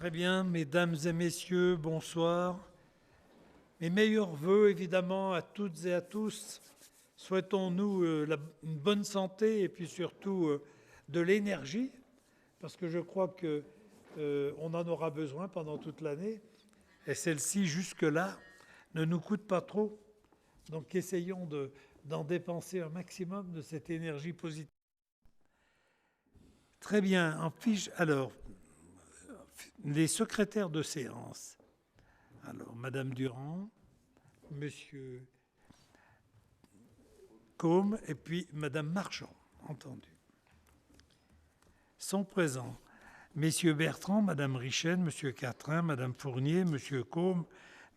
Très bien, mesdames et messieurs, bonsoir. Mes meilleurs voeux, évidemment, à toutes et à tous. Souhaitons-nous une bonne santé et puis surtout de l'énergie, parce que je crois qu'on en aura besoin pendant toute l'année. Et celle-ci, jusque-là, ne nous coûte pas trop. Donc essayons d'en dépenser un maximum de cette énergie positive. Très bien, en fiche. Alors, les secrétaires de séance. Alors, Madame Durand, Monsieur Côme et puis Madame Marchand, entendu. Sont présents Messieurs Bertrand, Madame Richen, Monsieur Catrin, Madame Fournier, Monsieur Côme,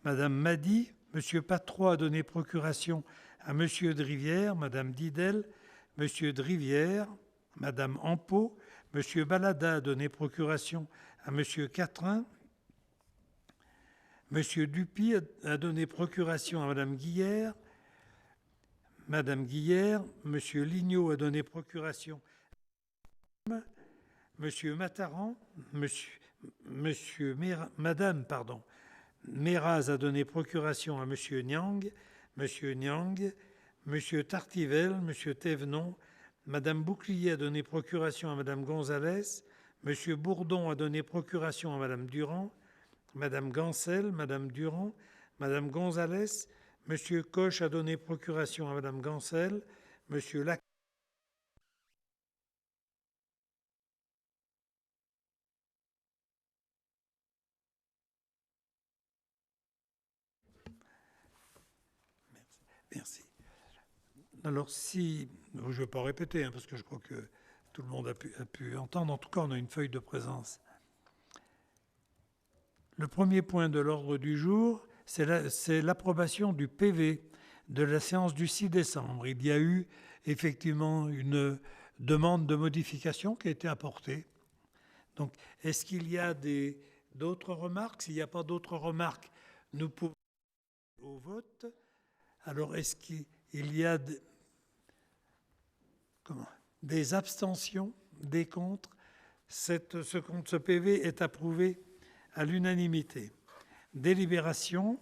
Madame Mady, Monsieur Patrois a donné procuration à Monsieur Drivière, Madame Didel, Monsieur Drivière, Madame Ampeau, Monsieur Balada a donné procuration à Monsieur Catrin, Monsieur Dupuy a donné procuration à Madame Guillère, Monsieur Lignot a donné procuration à Monsieur Mataran, Madame Méraz a donné procuration à Monsieur Niang, Monsieur Tartivel, Monsieur Thévenon, Madame Bouclier a donné procuration à Madame Gonzalez, Monsieur Bourdon a donné procuration à Madame Durand, Madame Gancel, Madame Durand, Madame Gonzalez, Monsieur Coche a donné procuration à Madame Gancel, Monsieur Lac. Merci. Alors si, je ne vais pas répéter, parce que je crois que tout le monde a pu entendre, en tout cas on a une feuille de présence. Le premier point de l'ordre du jour, c'est l'approbation du PV de la séance du 6 décembre. Il y a eu effectivement une demande de modification qui a été apportée. Donc, est-ce qu'il y a d'autres remarques? S'il n'y a pas d'autres remarques, nous pouvons aller au vote. Alors, est-ce qu'il y a des abstentions, des contre? Ce PV est approuvé à l'unanimité. Délibération,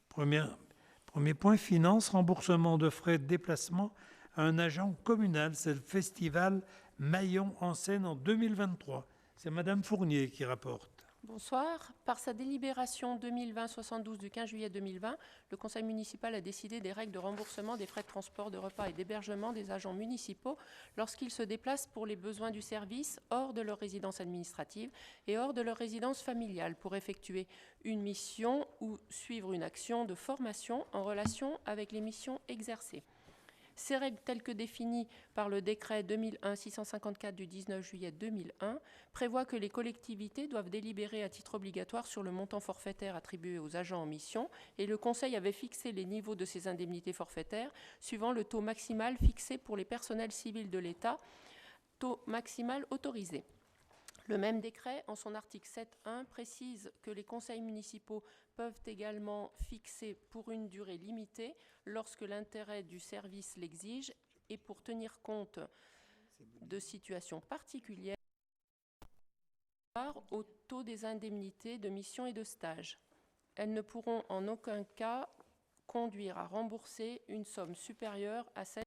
premier point, finance, remboursement de frais de déplacement à un agent communal. C'est le festival Maillon en scène en 2023. C'est Madame Fournier qui rapporte. Bonsoir. Par sa délibération 2020-72 du 15 juillet 2020, le Conseil municipal a décidé des règles de remboursement des frais de transport, de repas et d'hébergement des agents municipaux lorsqu'ils se déplacent pour les besoins du service hors de leur résidence administrative et hors de leur résidence familiale pour effectuer une mission ou suivre une action de formation en relation avec les missions exercées. Ces règles, telles que définies par le décret 2001-654 du 19 juillet 2001, prévoient que les collectivités doivent délibérer à titre obligatoire sur le montant forfaitaire attribué aux agents en mission, et le Conseil avait fixé les niveaux de ces indemnités forfaitaires suivant le taux maximal fixé pour les personnels civils de l'État, taux maximal autorisé. Le même décret, en son article 7.1, précise que les conseils municipaux peuvent également fixer pour une durée limitée lorsque l'intérêt du service l'exige et pour tenir compte de situations particulières au taux des indemnités de mission et de stage. Elles ne pourront en aucun cas conduire à rembourser une somme supérieure à celle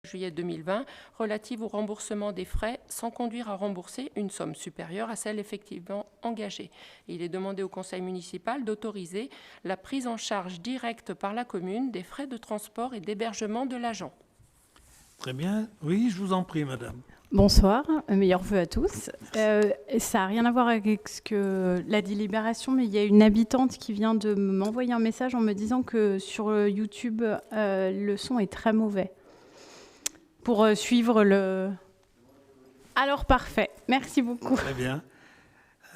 juillet 2020 relative au remboursement des frais sans conduire à rembourser une somme supérieure à celle effectivement engagée. Il est demandé au conseil municipal d'autoriser la prise en charge directe par la commune des frais de transport et d'hébergement de l'agent. Très bien. Oui, je vous en prie, madame. Bonsoir, meilleurs vœux à tous. Ça n'a rien à voir avec la délibération, mais il y a une habitante qui vient de m'envoyer un message en me disant que sur YouTube, le son est très mauvais. Pour suivre le... Alors, parfait. Merci beaucoup. Très bien.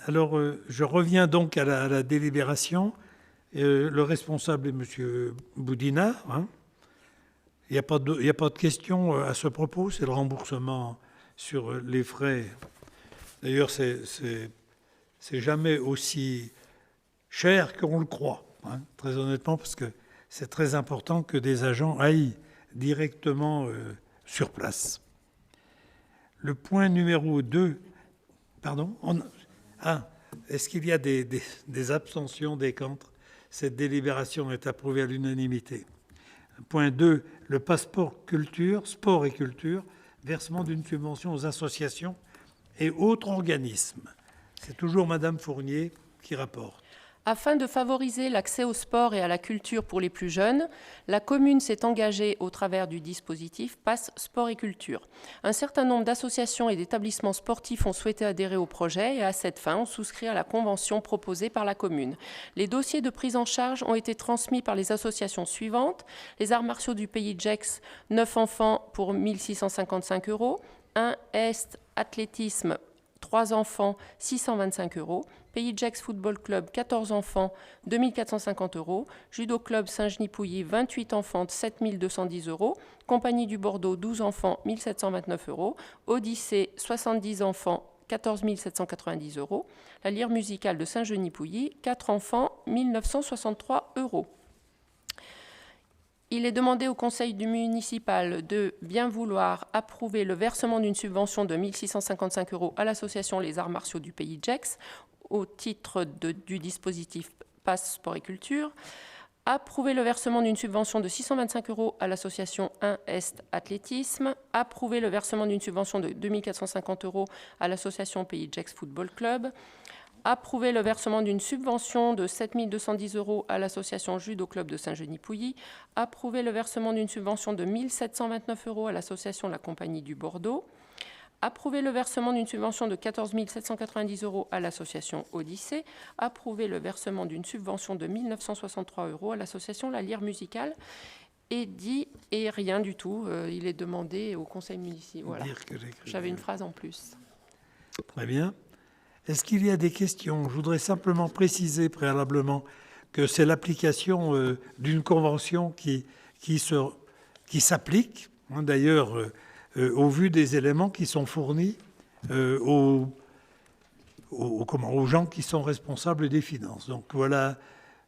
Alors, je reviens donc à la délibération. Le responsable est M. Boudinard. Hein. Il n'y a pas de question à ce propos. C'est le remboursement sur les frais. D'ailleurs, c'est jamais aussi cher qu'on le croit, hein, très honnêtement, parce que c'est très important que des agents aillent directement sur place. Le point numéro 2, pardon, est-ce qu'il y a des abstentions, des contre? Cette délibération est approuvée à l'unanimité. Point 2, le passeport culture, sport et culture, versement d'une subvention aux associations et autres organismes. C'est toujours Madame Fournier qui rapporte. Afin de favoriser l'accès au sport et à la culture pour les plus jeunes, la commune s'est engagée au travers du dispositif Pass Sport et Culture. Un certain nombre d'associations et d'établissements sportifs ont souhaité adhérer au projet et à cette fin ont souscrit à la convention proposée par la commune. Les dossiers de prise en charge ont été transmis par les associations suivantes. Les arts martiaux du pays Gex, 9 enfants pour 1 655 €. 1 Est athlétisme, 3 enfants, 625 €. Pays Gex Football Club, 14 enfants, 2 450 €. Judo Club Saint-Genis-Pouilly, 28 enfants, 7 210 €. Compagnie du Bordeaux, 12 enfants, 1 729 €. Odyssée, 70 enfants, 14 790 €. La lyre musicale de Saint-Genis-Pouilly, 4 enfants, 1 963 €. Il est demandé au conseil municipal de bien vouloir approuver le versement d'une subvention de 1 655 € à l'association Les Arts Martiaux du Pays Gex au titre du dispositif Pass Sport et Culture, approuver le versement d'une subvention de 625 € à l'association 1 Est Athlétisme, approuver le versement d'une subvention de 2 450 € à l'association Pays Gex Football Club, approuver le versement d'une subvention de 7 210 € à l'association Judo Club de Saint-Genis-Pouilly, approuver le versement d'une subvention de 1 729 € à l'association La Compagnie du Bordeaux, approuver le versement d'une subvention de 14 790 € à l'association Odyssée, approuver le versement d'une subvention de 1 963 € à l'association La Lyre Musicale, et dit et rien du tout. Il est demandé au conseil municipal. Voilà. J'avais une phrase en plus. Très bien. Est-ce qu'il y a des questions? Je voudrais simplement préciser préalablement que c'est l'application d'une convention qui s'applique, hein, d'ailleurs, au vu des éléments qui sont fournis aux gens qui sont responsables des finances. Donc voilà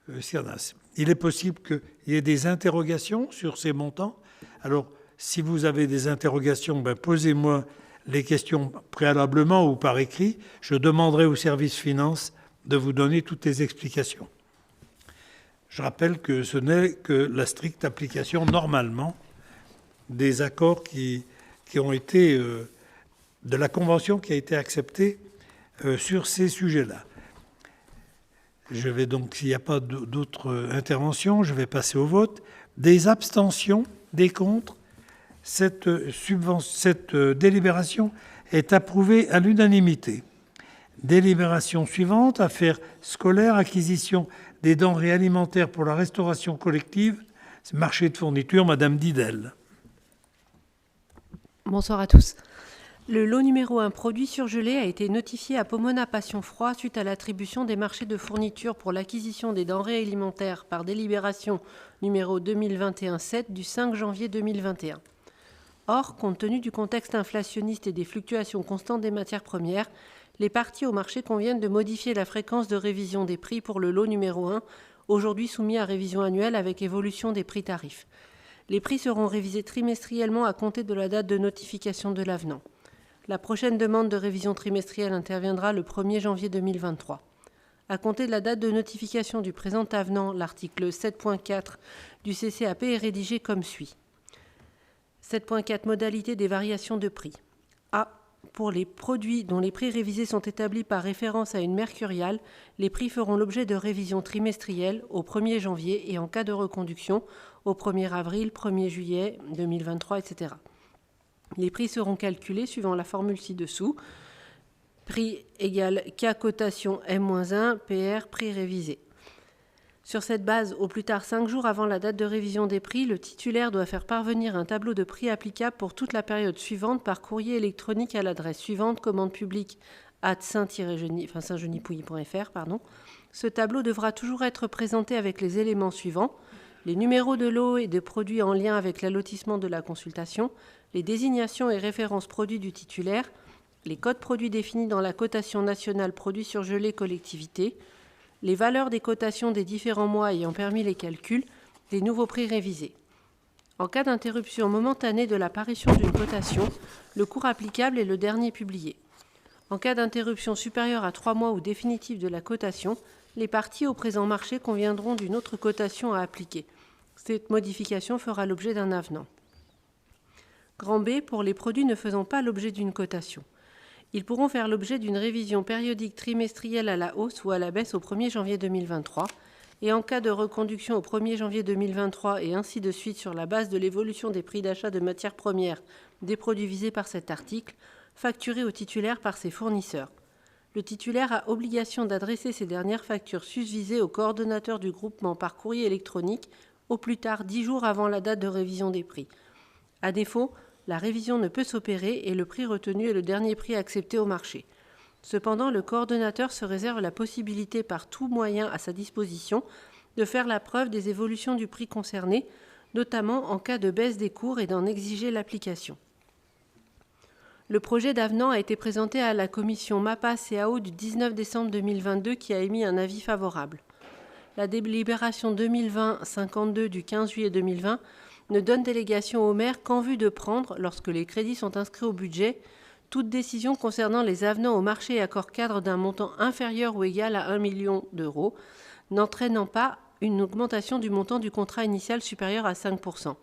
ce qu'il y en a. Il est possible qu'il y ait des interrogations sur ces montants. Alors, si vous avez des interrogations, posez-moi les questions préalablement ou par écrit. Je demanderai au service finance de vous donner toutes les explications. Je rappelle que ce n'est que la stricte application, normalement, des accords qui ont été, de la convention qui a été acceptée sur ces sujets-là. Je vais donc, s'il n'y a pas d'autres interventions, je vais passer au vote. Des abstentions, des contre. Cette délibération est approuvée à l'unanimité. Délibération suivante, affaires scolaires, acquisition des denrées alimentaires pour la restauration collective, marché de fourniture, Madame Didel. Bonsoir à tous. Le lot numéro 1 produit surgelés a été notifié à Pomona Passion Froid suite à l'attribution des marchés de fourniture pour l'acquisition des denrées alimentaires par délibération numéro 2021-7 du 5 janvier 2021. Or, compte tenu du contexte inflationniste et des fluctuations constantes des matières premières, les parties au marché conviennent de modifier la fréquence de révision des prix pour le lot numéro 1, aujourd'hui soumis à révision annuelle avec évolution des prix tarifs. Les prix seront révisés trimestriellement à compter de la date de notification de l'avenant. La prochaine demande de révision trimestrielle interviendra le 1er janvier 2023. À compter de la date de notification du présent avenant, l'article 7.4 du CCAP est rédigé comme suit. 7.4 Modalité des variations de prix. A. Pour les produits dont les prix révisés sont établis par référence à une mercuriale, les prix feront l'objet de révisions trimestrielles au 1er janvier et en cas de reconduction au 1er avril, 1er juillet 2023, etc. Les prix seront calculés suivant la formule ci-dessous. Prix égale K cotation M-1, PR prix révisé. Sur cette base, au plus tard 5 jours avant la date de révision des prix, le titulaire doit faire parvenir un tableau de prix applicable pour toute la période suivante par courrier électronique à l'adresse suivante, commande publique saint-genis-pouilly.fr, ce tableau devra toujours être présenté avec les éléments suivants: les numéros de lots et de produits en lien avec l'allotissement de la consultation, les désignations et références produits du titulaire, les codes produits définis dans la cotation nationale produits surgelés collectivité, les valeurs des cotations des différents mois ayant permis les calculs, les nouveaux prix révisés. En cas d'interruption momentanée de l'apparition d'une cotation, le cours applicable est le dernier publié. En cas d'interruption supérieure à 3 mois ou définitive de la cotation, les parties au présent marché conviendront d'une autre cotation à appliquer. Cette modification fera l'objet d'un avenant. Grand B, pour les produits ne faisant pas l'objet d'une cotation. Ils pourront faire l'objet d'une révision périodique trimestrielle à la hausse ou à la baisse au 1er janvier 2023, et en cas de reconduction au 1er janvier 2023 et ainsi de suite sur la base de l'évolution des prix d'achat de matières premières des produits visés par cet article, facturés au titulaire par ses fournisseurs. Le titulaire a obligation d'adresser ces dernières factures susvisées au coordonnateur du groupement par courrier électronique au plus tard 10 jours avant la date de révision des prix. À défaut, la révision ne peut s'opérer et le prix retenu est le dernier prix accepté au marché. Cependant, le coordonnateur se réserve la possibilité par tout moyen à sa disposition de faire la preuve des évolutions du prix concerné, notamment en cas de baisse des cours et d'en exiger l'application. Le projet d'avenant a été présenté à la commission MAPA-CAO du 19 décembre 2022 qui a émis un avis favorable. La délibération 2020-52 du 15 juillet 2020 ne donne délégation au maire qu'en vue de prendre, lorsque les crédits sont inscrits au budget, toute décision concernant les avenants au marché et accords cadres d'un montant inférieur ou égal à 1 million d'euros, n'entraînant pas une augmentation du montant du contrat initial supérieur à 5%.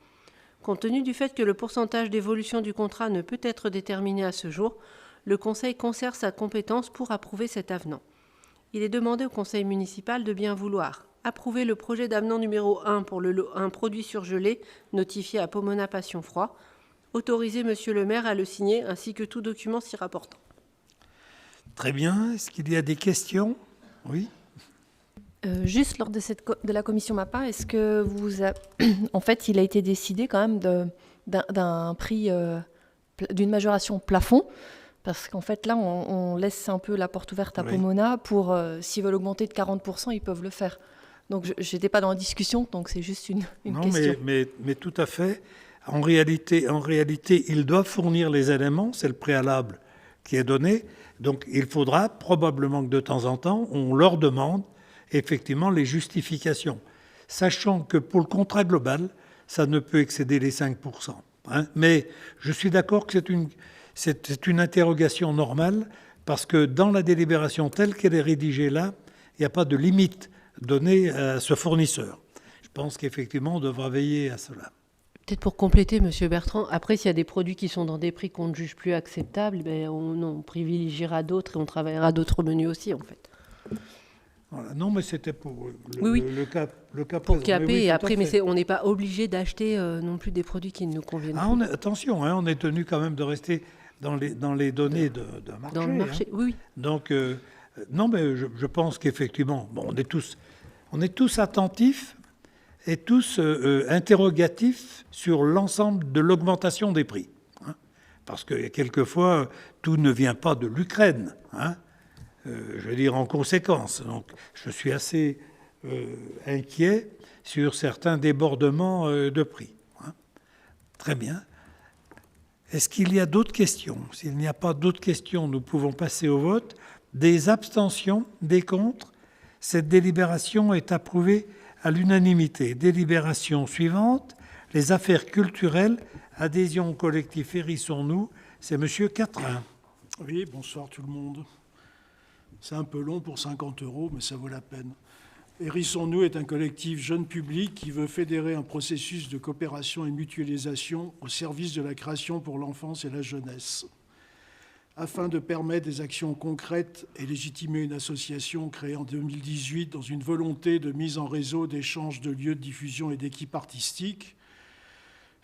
Compte tenu du fait que le pourcentage d'évolution du contrat ne peut être déterminé à ce jour, le Conseil conserve sa compétence pour approuver cet avenant. Il est demandé au Conseil municipal de bien vouloir approuver le projet d'avenant numéro 1 pour le lot 1 produit surgelé notifié à Pomona Passion Froid, autoriser Monsieur le maire à le signer ainsi que tout document s'y rapportant. Très bien. Est-ce qu'il y a des questions? Oui. Juste lors de la commission MAPA, est-ce que en fait, il a été décidé quand même d'un prix, d'une majoration plafond? Parce qu'en fait, là, on laisse un peu la porte ouverte à Pomona pour, s'ils veulent augmenter de 40%, ils peuvent le faire. Donc, je n'étais pas dans la discussion, donc c'est juste une question. Mais tout à fait. En réalité, ils doivent fournir les éléments, c'est le préalable qui est donné. Donc, il faudra probablement que de temps en temps, on leur demande effectivement les justifications, sachant que pour le contrat global, ça ne peut excéder les 5%. Mais je suis d'accord que c'est une interrogation normale, parce que dans la délibération telle qu'elle est rédigée là, il n'y a pas de limite donnée à ce fournisseur. Je pense qu'effectivement, on devra veiller à cela. Peut-être pour compléter, Monsieur Bertrand, après, s'il y a des produits qui sont dans des prix qu'on ne juge plus acceptables, on privilégiera d'autres et on travaillera d'autres menus aussi, en fait. Voilà. Non, mais c'était pour le cas pour présent. caper, et après, mais on n'est pas obligé d'acheter non plus des produits qui ne nous conviennent plus. Attention, on est tenu quand même de rester dans les données de marché. Dans le marché, oui. Donc, non, mais je pense qu'effectivement, on est tous attentifs et tous interrogatifs sur l'ensemble de l'augmentation des prix. Parce que quelquefois, tout ne vient pas de l'Ukraine. Je veux dire en conséquence. Donc, je suis assez inquiet sur certains débordements de prix. Très bien. Est-ce qu'il y a d'autres questions? S'il n'y a pas d'autres questions, nous pouvons passer au vote. Des abstentions, des contre. Cette délibération est approuvée à l'unanimité. Délibération suivante, les affaires culturelles, adhésion au collectif Hérissons-nous. C'est M. Quatrin. Oui, bonsoir tout le monde. C'est un peu long pour 50 €, mais ça vaut la peine. Hérissons-nous est un collectif jeune public qui veut fédérer un processus de coopération et mutualisation au service de la création pour l'enfance et la jeunesse. Afin de permettre des actions concrètes et légitimer une association créée en 2018 dans une volonté de mise en réseau, d'échange de lieux de diffusion et d'équipes artistiques,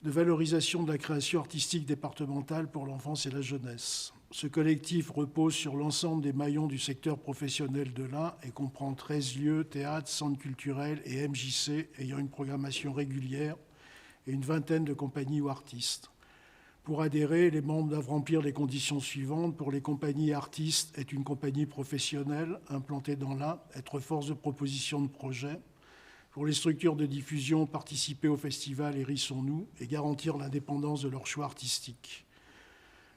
de valorisation de la création artistique départementale pour l'enfance et la jeunesse. Ce collectif repose sur l'ensemble des maillons du secteur professionnel de l'Ain et comprend 13 lieux, théâtres, centres culturels et MJC ayant une programmation régulière et une vingtaine de compagnies ou artistes. Pour adhérer, les membres doivent remplir les conditions suivantes. Pour les compagnies artistes, être une compagnie professionnelle implantée dans l'Ain, être force de proposition de projet. Pour les structures de diffusion, participer au festival Hérissons-nous et garantir l'indépendance de leur choix artistique.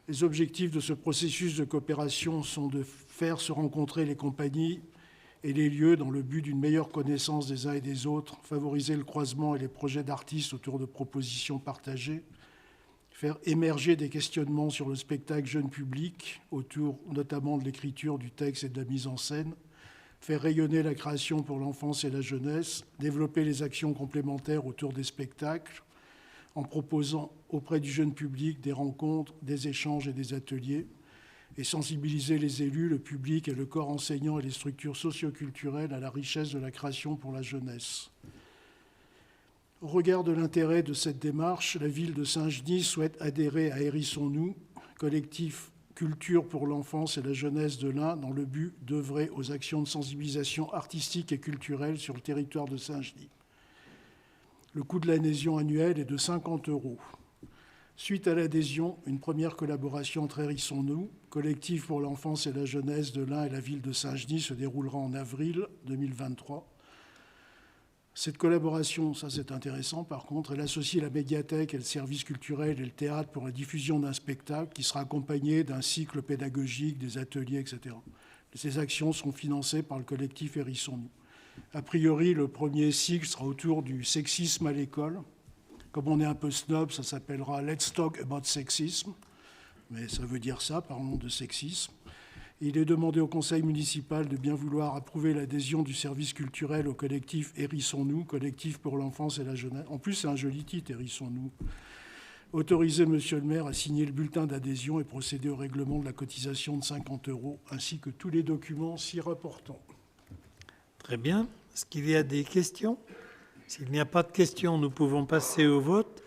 Les objectifs de ce processus de coopération sont de faire se rencontrer les compagnies et les lieux dans le but d'une meilleure connaissance des uns et des autres, favoriser le croisement et les projets d'artistes autour de propositions partagées, faire émerger des questionnements sur le spectacle jeune public, autour notamment de l'écriture, du texte et de la mise en scène, faire rayonner la création pour l'enfance et la jeunesse, développer les actions complémentaires autour des spectacles, en proposant auprès du jeune public des rencontres, des échanges et des ateliers, et sensibiliser les élus, le public et le corps enseignant et les structures socioculturelles à la richesse de la création pour la jeunesse. Au regard de l'intérêt de cette démarche, la ville de Saint-Genis souhaite adhérer à Hérissons-nous, collectif culture pour l'enfance et la jeunesse de l'Ain, dans le but d'œuvrer aux actions de sensibilisation artistique et culturelle sur le territoire de Saint-Genis. Le coût de l'adhésion annuelle est de 50 €. Suite à l'adhésion, une première collaboration entre Hérissons-nous, collectif pour l'enfance et la jeunesse de l'Ain et la ville de Saint-Genis, se déroulera en avril 2023. Cette collaboration, ça c'est intéressant par contre, elle associe la médiathèque et le service culturel et le théâtre pour la diffusion d'un spectacle qui sera accompagné d'un cycle pédagogique, des ateliers, etc. Ces actions sont financées par le collectif Hérissons-nous. A priori, le premier cycle sera autour du sexisme à l'école. Comme on est un peu snob, ça s'appellera « Let's talk about sexisme », mais ça veut dire ça, parlons de sexisme. Il est demandé au conseil municipal de bien vouloir approuver l'adhésion du service culturel au collectif Hérissons-nous, collectif pour l'enfance et la jeunesse. En plus, c'est un joli titre, Hérissons-nous. Autoriser monsieur le maire à signer le bulletin d'adhésion et procéder au règlement de la cotisation de 50 €, ainsi que tous les documents s'y rapportant. Très bien. Est-ce qu'il y a des questions? S'il n'y a pas de questions, nous pouvons passer au vote.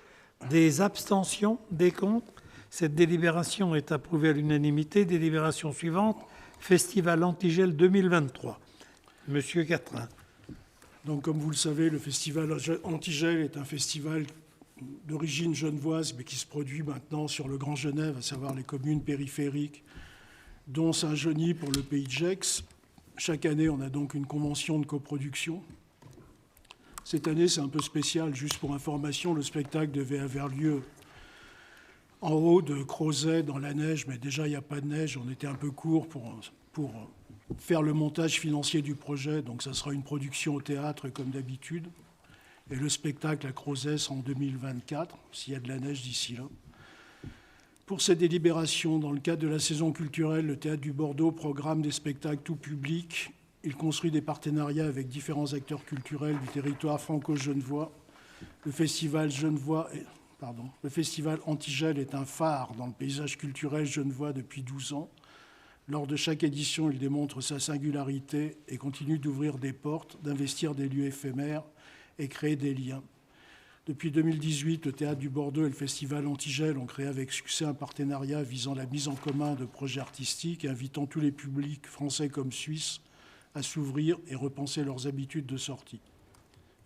Des abstentions, des contre? Cette délibération est approuvée à l'unanimité. Délibération suivante, Festival Antigel 2023. Monsieur Quatrin. Donc, comme vous le savez, le Festival Antigel est un festival d'origine genevoise, mais qui se produit maintenant sur le Grand Genève, à savoir les communes périphériques, dont Saint-Genis pour le Pays de Gex. Chaque année, on a donc une convention de coproduction. Cette année, c'est un peu spécial. Juste pour information, le spectacle devait avoir lieu en haut de Crozet, dans la neige, mais déjà, il n'y a pas de neige. On était un peu court pour faire le montage financier du projet. Donc, ça sera une production au théâtre, comme d'habitude. Et le spectacle à Crozet en 2024, s'il y a de la neige d'ici là. Pour cette délibération, dans le cadre de la saison culturelle, le Théâtre du Bordeaux programme des spectacles tout public. Il construit des partenariats avec différents acteurs culturels du territoire franco-genevois. Le festival Antigel est un phare dans le paysage culturel genevois depuis 12 ans. Lors de chaque édition, il démontre sa singularité et continue d'ouvrir des portes, d'investir des lieux éphémères et créer des liens. Depuis 2018, le Théâtre du Bordeaux et le Festival Antigel ont créé avec succès un partenariat visant la mise en commun de projets artistiques et invitant tous les publics, français comme suisses, à s'ouvrir et repenser leurs habitudes de sortie.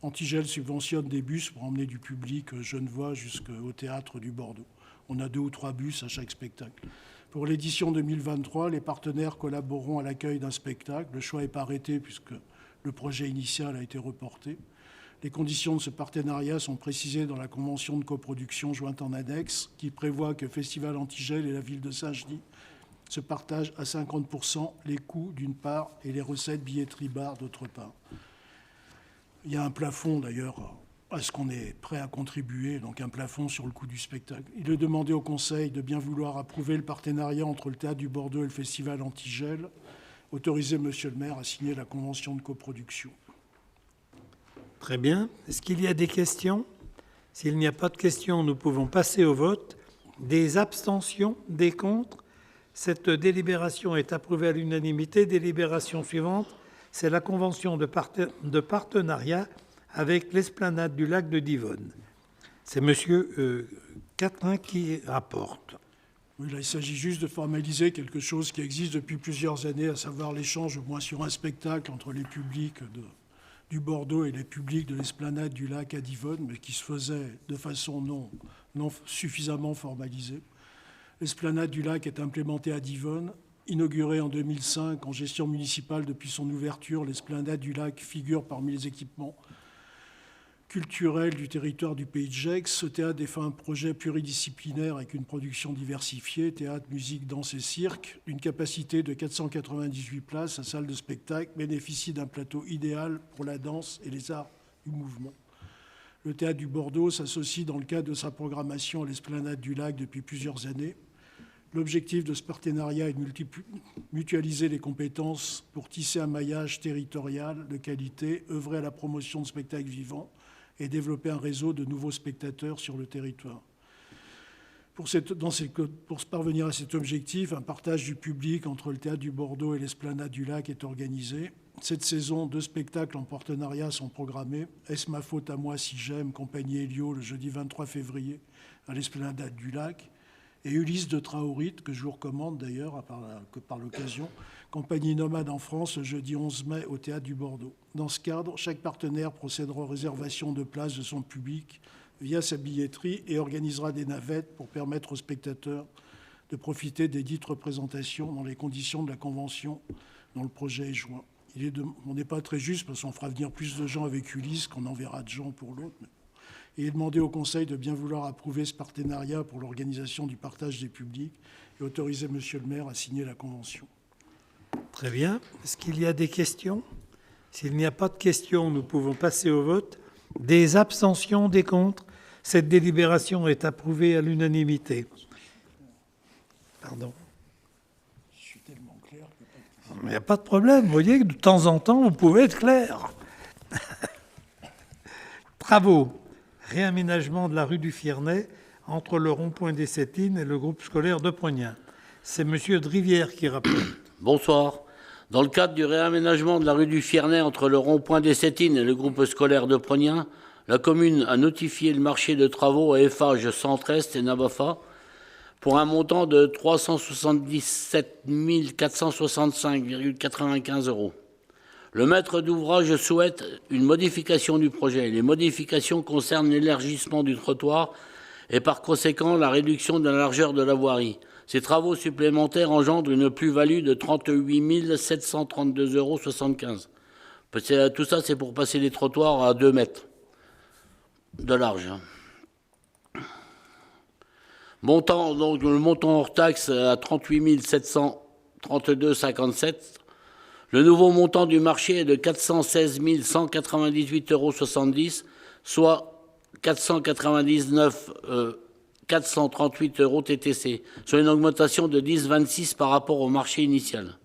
Antigel subventionne des bus pour emmener du public genevois jusqu'au Théâtre du Bordeaux. On a 2 ou 3 bus à chaque spectacle. Pour l'édition 2023, les partenaires collaboreront à l'accueil d'un spectacle. Le choix n'est pas arrêté puisque le projet initial a été reporté. Les conditions de ce partenariat sont précisées dans la convention de coproduction jointe en annexe qui prévoit que Festival Antigel et la ville de Saint-Genis se partagent à 50% les coûts d'une part et les recettes billetterie-bar d'autre part. Il y a un plafond d'ailleurs à ce qu'on est prêt à contribuer, donc un plafond sur le coût du spectacle. Il est demandé au Conseil de bien vouloir approuver le partenariat entre le Théâtre du Bordeaux et le Festival Antigel, autoriser monsieur le maire à signer la convention de coproduction. Très bien. Est-ce qu'il y a des questions? S'il n'y a pas de questions, nous pouvons passer au vote. Des abstentions, des contre? Cette délibération est approuvée à l'unanimité. Délibération suivante, c'est la convention de partenariat avec l'esplanade du lac de Divonne. C'est monsieur Quatrin qui rapporte. Oui, là, il s'agit juste de formaliser quelque chose qui existe depuis plusieurs années, à savoir l'échange, au moins sur un spectacle, entre les publics du Bordeaux et les publics de l'esplanade du lac à Divonne, mais qui se faisait de façon non non suffisamment formalisée. L'esplanade du lac est implémentée à Divonne. Inaugurée en 2005 en gestion municipale depuis son ouverture, l'esplanade du lac figure parmi les équipements culturels du territoire du Pays de Gex. Ce théâtre défend un projet pluridisciplinaire avec une production diversifiée, théâtre, musique, danse et cirque, une capacité de 498 places, sa salle de spectacle bénéficie d'un plateau idéal pour la danse et les arts du mouvement. Le théâtre du Bordeaux s'associe dans le cadre de sa programmation à l'esplanade du lac depuis plusieurs années. L'objectif de ce partenariat est de mutualiser les compétences pour tisser un maillage territorial de qualité, œuvrer à la promotion de spectacles vivants et développer un réseau de nouveaux spectateurs sur le territoire. Pour parvenir à cet objectif, un partage du public entre le théâtre du Bordeaux et l'esplanade du lac est organisé. Cette saison, 2 spectacles en partenariat sont programmés. Est-ce ma faute à moi si j'aime, compagnie Elio, le jeudi 23 février à l'esplanade du lac, et Ulysse de Traorite, que je vous recommande d'ailleurs par l'occasion, compagnie nomade en France, le jeudi 11 mai au théâtre du Bordeaux. Dans ce cadre, chaque partenaire procédera aux réservations de places de son public via sa billetterie et organisera des navettes pour permettre aux spectateurs de profiter des dites représentations dans les conditions de la convention dont le projet est joint. On n'est pas très juste parce qu'on fera venir plus de gens avec Ulysse qu'on enverra de gens pour l'autre. Il est demandé au Conseil de bien vouloir approuver ce partenariat pour l'organisation du partage des publics et autoriser Monsieur le maire à signer la convention. Très bien. Est-ce qu'il y a des questions? S'il n'y a pas de questions, nous pouvons passer au vote. Des abstentions, des contre. Cette délibération est approuvée à l'unanimité. Pardon. Je suis tellement clair que... Il n'y a pas de problème. Vous voyez que de temps en temps, vous pouvez être clair. Travaux. Réaménagement de la rue du Fiernay entre le rond-point des Sétines et le groupe scolaire de Prognat. C'est M. Drivière qui rappelle. Bonsoir. Dans le cadre du réaménagement de la rue du Fiernay entre le rond-point des Sétines et le groupe scolaire de Prognat, la commune a notifié le marché de travaux à Eiffage Centre-Est et Nabafa pour un montant de 377 465,95 €. Le maître d'ouvrage souhaite une modification du projet. Les modifications concernent l'élargissement du trottoir et par conséquent la réduction de la largeur de la voirie. Ces travaux supplémentaires engendrent une plus-value de 38 732,75 €. Tout ça, c'est pour passer les trottoirs à 2 mètres de large. Donc, le montant hors taxe à 38 732,57 €. Le nouveau montant du marché est de 416 198,70 €, soit 499 438 € TTC, soit une augmentation de 10,26 par rapport au marché initial.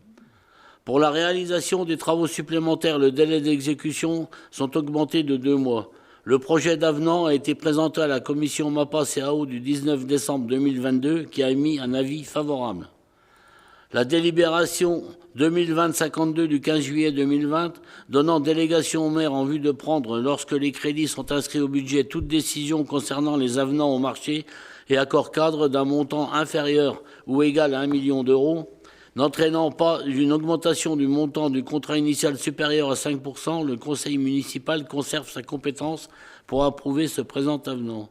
Pour la réalisation des travaux supplémentaires, le délai d'exécution sont augmentés de 2 mois. Le projet d'avenant a été présenté à la commission MAPA-CAO du 19 décembre 2022 qui a émis un avis favorable. La délibération 2020-52 du 15 juillet 2020, donnant délégation au maire en vue de prendre, lorsque les crédits sont inscrits au budget, toute décision concernant les avenants au marché et accords cadres d'un montant inférieur ou égal à 1 million d'euros, n'entraînant pas une augmentation du montant du contrat initial supérieur à 5%, le conseil municipal conserve sa compétence pour approuver ce présent avenant.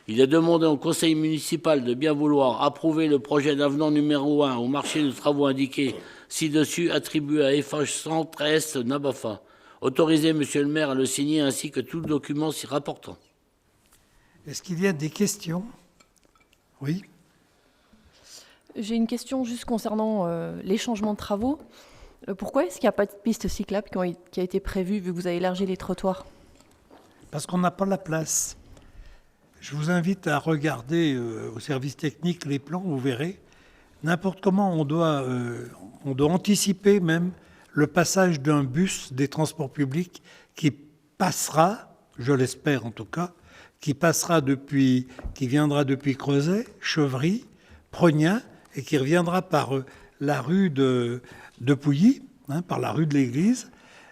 Il est demandé au conseil municipal de bien vouloir approuver le projet d'avenant numéro 1 au marché de travaux indiqué ci-dessus, attribué à Eiffage Centre-Est Nabafa. Autorisez, monsieur le maire, à le signer ainsi que tout document s'y rapportant. Est-ce qu'il y a des questions? Oui. J'ai une question juste concernant les changements de travaux. Pourquoi est-ce qu'il n'y a pas de piste cyclable qui a été prévue vu que vous avez élargi les trottoirs? Parce qu'on n'a pas la place. Je vous invite à regarder au service technique les plans, vous verrez. N'importe comment, on doit anticiper même le passage d'un bus des transports publics qui passera, je l'espère en tout cas, qui viendra depuis Creuset, Chevry, Prognat, et qui reviendra par la rue de Pouilly, par la rue de l'Église.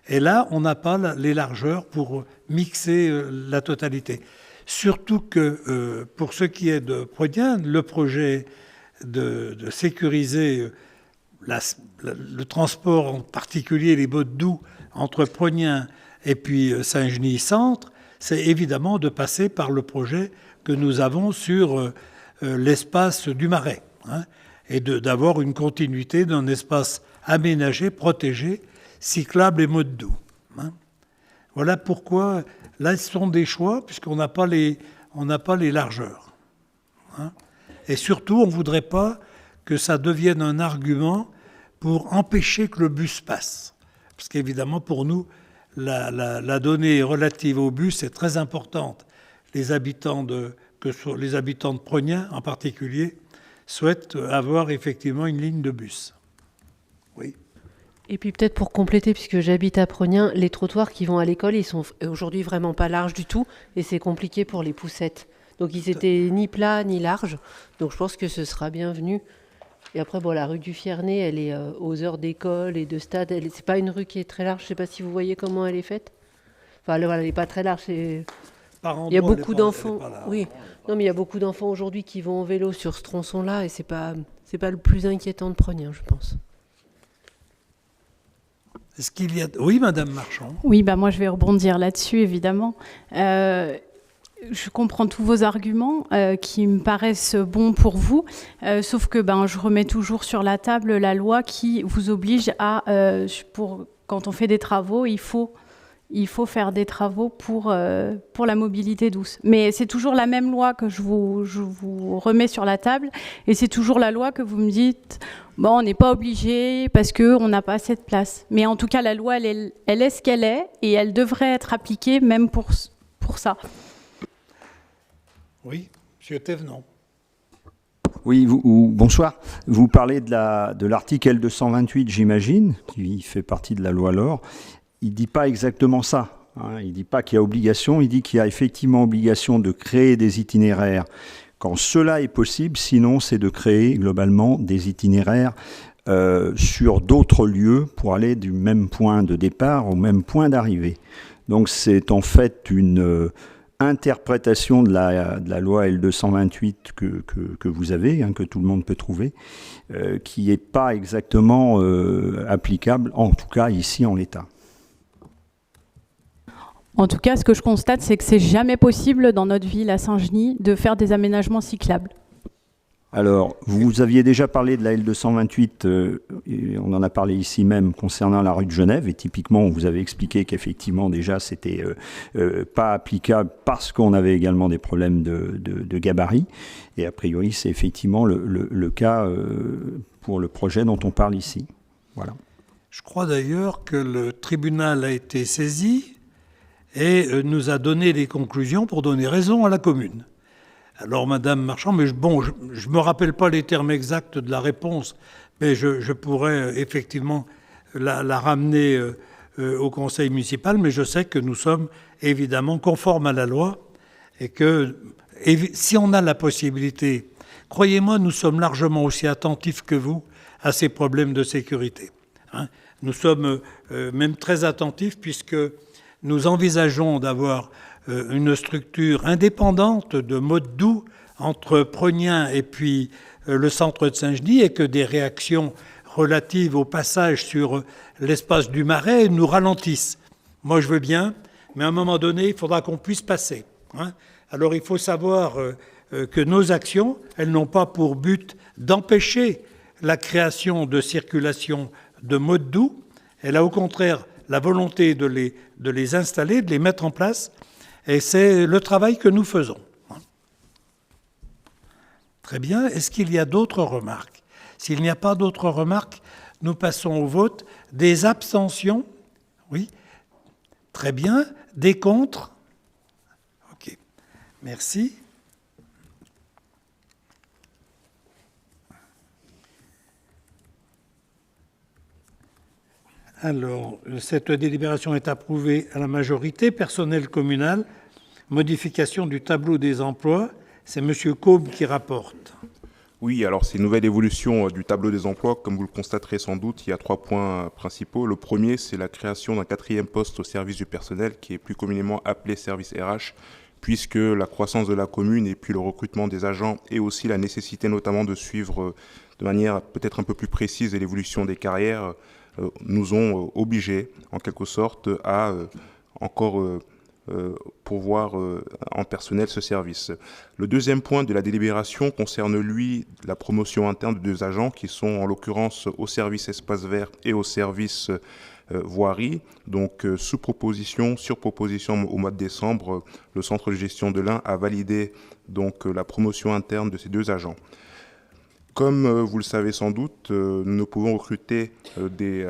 Et là, on n'a pas les largeurs pour mixer la totalité. Surtout que, pour ce qui est de Prognat, le projet de sécuriser le transport, en particulier les bottes doux, entre Prognat et puis Saint-Genis-Centre, c'est évidemment de passer par le projet que nous avons sur l'espace du Marais, hein, et d'avoir une continuité d'un espace aménagé, protégé, cyclable et mode doux. Hein. Voilà pourquoi, là, ce sont des choix, puisqu'on n'a pas les largeurs. Hein. Et surtout, on ne voudrait pas que ça devienne un argument pour empêcher que le bus passe. Parce qu'évidemment, pour nous, la donnée relative au bus est très importante. Les habitants de Pregnat, en particulier, souhaitent avoir effectivement une ligne de bus. Oui. Et puis peut-être pour compléter, puisque j'habite à Pregnat, les trottoirs qui vont à l'école, ils sont aujourd'hui vraiment pas larges du tout, et c'est compliqué pour les poussettes. Donc ils étaient ni plats ni larges, donc je pense que ce sera bienvenu. Et après, bon, la rue du Fierney, elle est aux heures d'école et de stade. C'est pas une rue qui est très large. Je sais pas si vous voyez comment elle est faite. Enfin, elle n'est pas très large. Il y a beaucoup d'enfants. Oui. Non, mais il y a beaucoup d'enfants aujourd'hui qui vont en vélo sur ce tronçon-là, et c'est pas le plus inquiétant de Pregnat, je pense. Est-ce qu'il y a... Oui, Madame Marchand. Oui, moi je vais rebondir là-dessus, évidemment. Je comprends tous vos arguments qui me paraissent bons pour vous, sauf que je remets toujours sur la table la loi qui vous oblige à, quand on fait des travaux, il faut faire des travaux pour la mobilité douce. Mais c'est toujours la même loi que je vous remets sur la table, et c'est toujours la loi que vous me dites, on n'est pas obligé parce qu'on n'a pas assez de place. Mais en tout cas, la loi, elle est ce qu'elle est, et elle devrait être appliquée même pour ça. Oui, M. Thévenon. Oui, bonsoir. Vous parlez de l'article L228, j'imagine, qui fait partie de la loi LOR. Il ne dit pas exactement ça. Hein. Il ne dit pas qu'il y a obligation, il dit qu'il y a effectivement obligation de créer des itinéraires quand cela est possible. Sinon, c'est de créer globalement des itinéraires sur d'autres lieux pour aller du même point de départ au même point d'arrivée. Donc c'est en fait une... interprétation de la loi L228 que vous avez, hein, que tout le monde peut trouver, qui n'est pas exactement applicable, en tout cas ici en l'état. En tout cas, ce que je constate, c'est que c'est jamais possible dans notre ville à Saint-Genis de faire des aménagements cyclables. Alors, vous aviez déjà parlé de la L228, et on en a parlé ici même concernant la rue de Genève, et typiquement, on vous avait expliqué qu'effectivement, déjà, c'était pas applicable parce qu'on avait également des problèmes de gabarit, et a priori, c'est effectivement le cas pour le projet dont on parle ici. Voilà. Je crois d'ailleurs que le tribunal a été saisi et nous a donné les conclusions pour donner raison à la commune. Alors, Madame Marchand, mais je ne me rappelle pas les termes exacts de la réponse, mais je pourrais effectivement la ramener au conseil municipal, mais je sais que nous sommes évidemment conformes à la loi et que si on a la possibilité, croyez-moi, nous sommes largement aussi attentifs que vous à ces problèmes de sécurité. Hein. Nous sommes même très attentifs puisque nous envisageons d'avoir une structure indépendante de mode doux entre Pregnat et puis le centre de Saint-Genis, et que des réactions relatives au passage sur l'espace du Marais nous ralentissent. Moi, je veux bien, mais à un moment donné, il faudra qu'on puisse passer. Hein. Alors, il faut savoir que nos actions, elles n'ont pas pour but d'empêcher la création de circulation de mode doux. Elle a au contraire la volonté de les installer, de les mettre en place. Et c'est le travail que nous faisons. Très bien. Est-ce qu'il y a d'autres remarques? S'il n'y a pas d'autres remarques, nous passons au vote. Des abstentions? Oui. Très bien. Des contre? OK. Merci. Alors, cette délibération est approuvée à la majorité. Personnel communal, modification du tableau des emplois. C'est M. Côme qui rapporte. Oui, alors c'est une nouvelle évolution du tableau des emplois. Comme vous le constaterez sans doute, il y a 3 points principaux. Le premier, c'est la création d'un 4e poste au service du personnel, qui est plus communément appelé service RH, puisque la croissance de la commune et puis le recrutement des agents et aussi la nécessité notamment de suivre de manière peut-être un peu plus précise l'évolution des carrières nous ont obligés, en quelque sorte, à encore pourvoir en personnel ce service. Le deuxième point de la délibération concerne, lui, la promotion interne de 2 agents qui sont en l'occurrence au service espace vert et au service voirie. Donc, sur proposition au mois de décembre, le centre de gestion de l'Ain a validé donc la promotion interne de ces 2 agents. Comme vous le savez sans doute, nous ne pouvons recruter des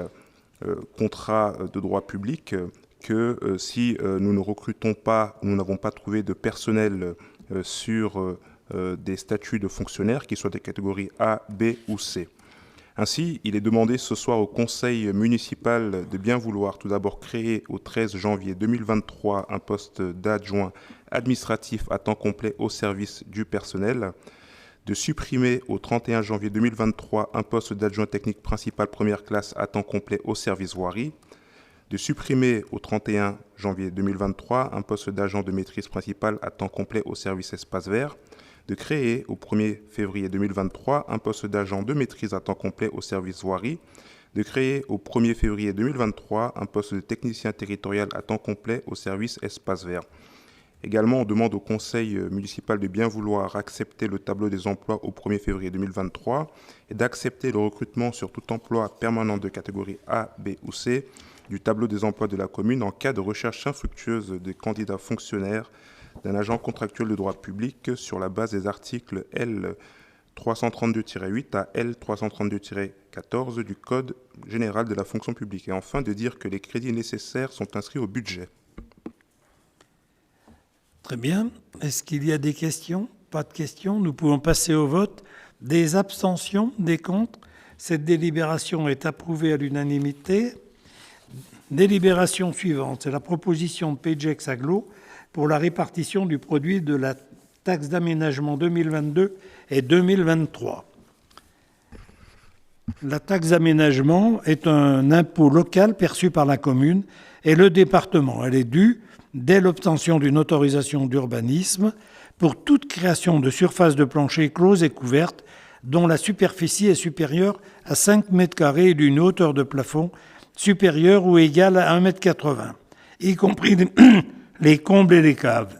contrats de droit public que si nous ne recrutons pas, nous n'avons pas trouvé de personnel sur des statuts de fonctionnaires qui soient des catégories A, B ou C. Ainsi, il est demandé ce soir au Conseil municipal de bien vouloir tout d'abord créer au 13 janvier 2023 un poste d'adjoint administratif à temps complet au service du personnel, de supprimer au 31 janvier 2023 un poste d'adjoint technique principal première classe à temps complet au service voirie, de supprimer au 31 janvier 2023 un poste d'agent de maîtrise principale à temps complet au service espace vert, de créer au 1er février 2023 un poste d'agent de maîtrise à temps complet au service voirie, de créer au 1er février 2023 un poste de technicien territorial à temps complet au service espace vert. Également, on demande au Conseil municipal de bien vouloir accepter le tableau des emplois au 1er février 2023 et d'accepter le recrutement sur tout emploi permanent de catégorie A, B ou C du tableau des emplois de la commune en cas de recherche infructueuse des candidats fonctionnaires d'un agent contractuel de droit public sur la base des articles L. 332-8 à L. 332-14 du Code général de la fonction publique. Et enfin, de dire que les crédits nécessaires sont inscrits au budget. Très bien. Est-ce qu'il y a des questions? Pas de questions. Nous pouvons passer au vote. Des abstentions, des contre. Cette délibération est approuvée à l'unanimité. Délibération suivante. C'est la proposition de Pagex Aglo pour la répartition du produit de la taxe d'aménagement 2022 et 2023. La taxe d'aménagement est un impôt local perçu par la commune et le département. Elle est due dès l'obtention d'une autorisation d'urbanisme pour toute création de surface de plancher close et couverte dont la superficie est supérieure à 5 mètres carrés et d'une hauteur de plafond supérieure ou égale à 1,80 m, y compris les combles et les caves.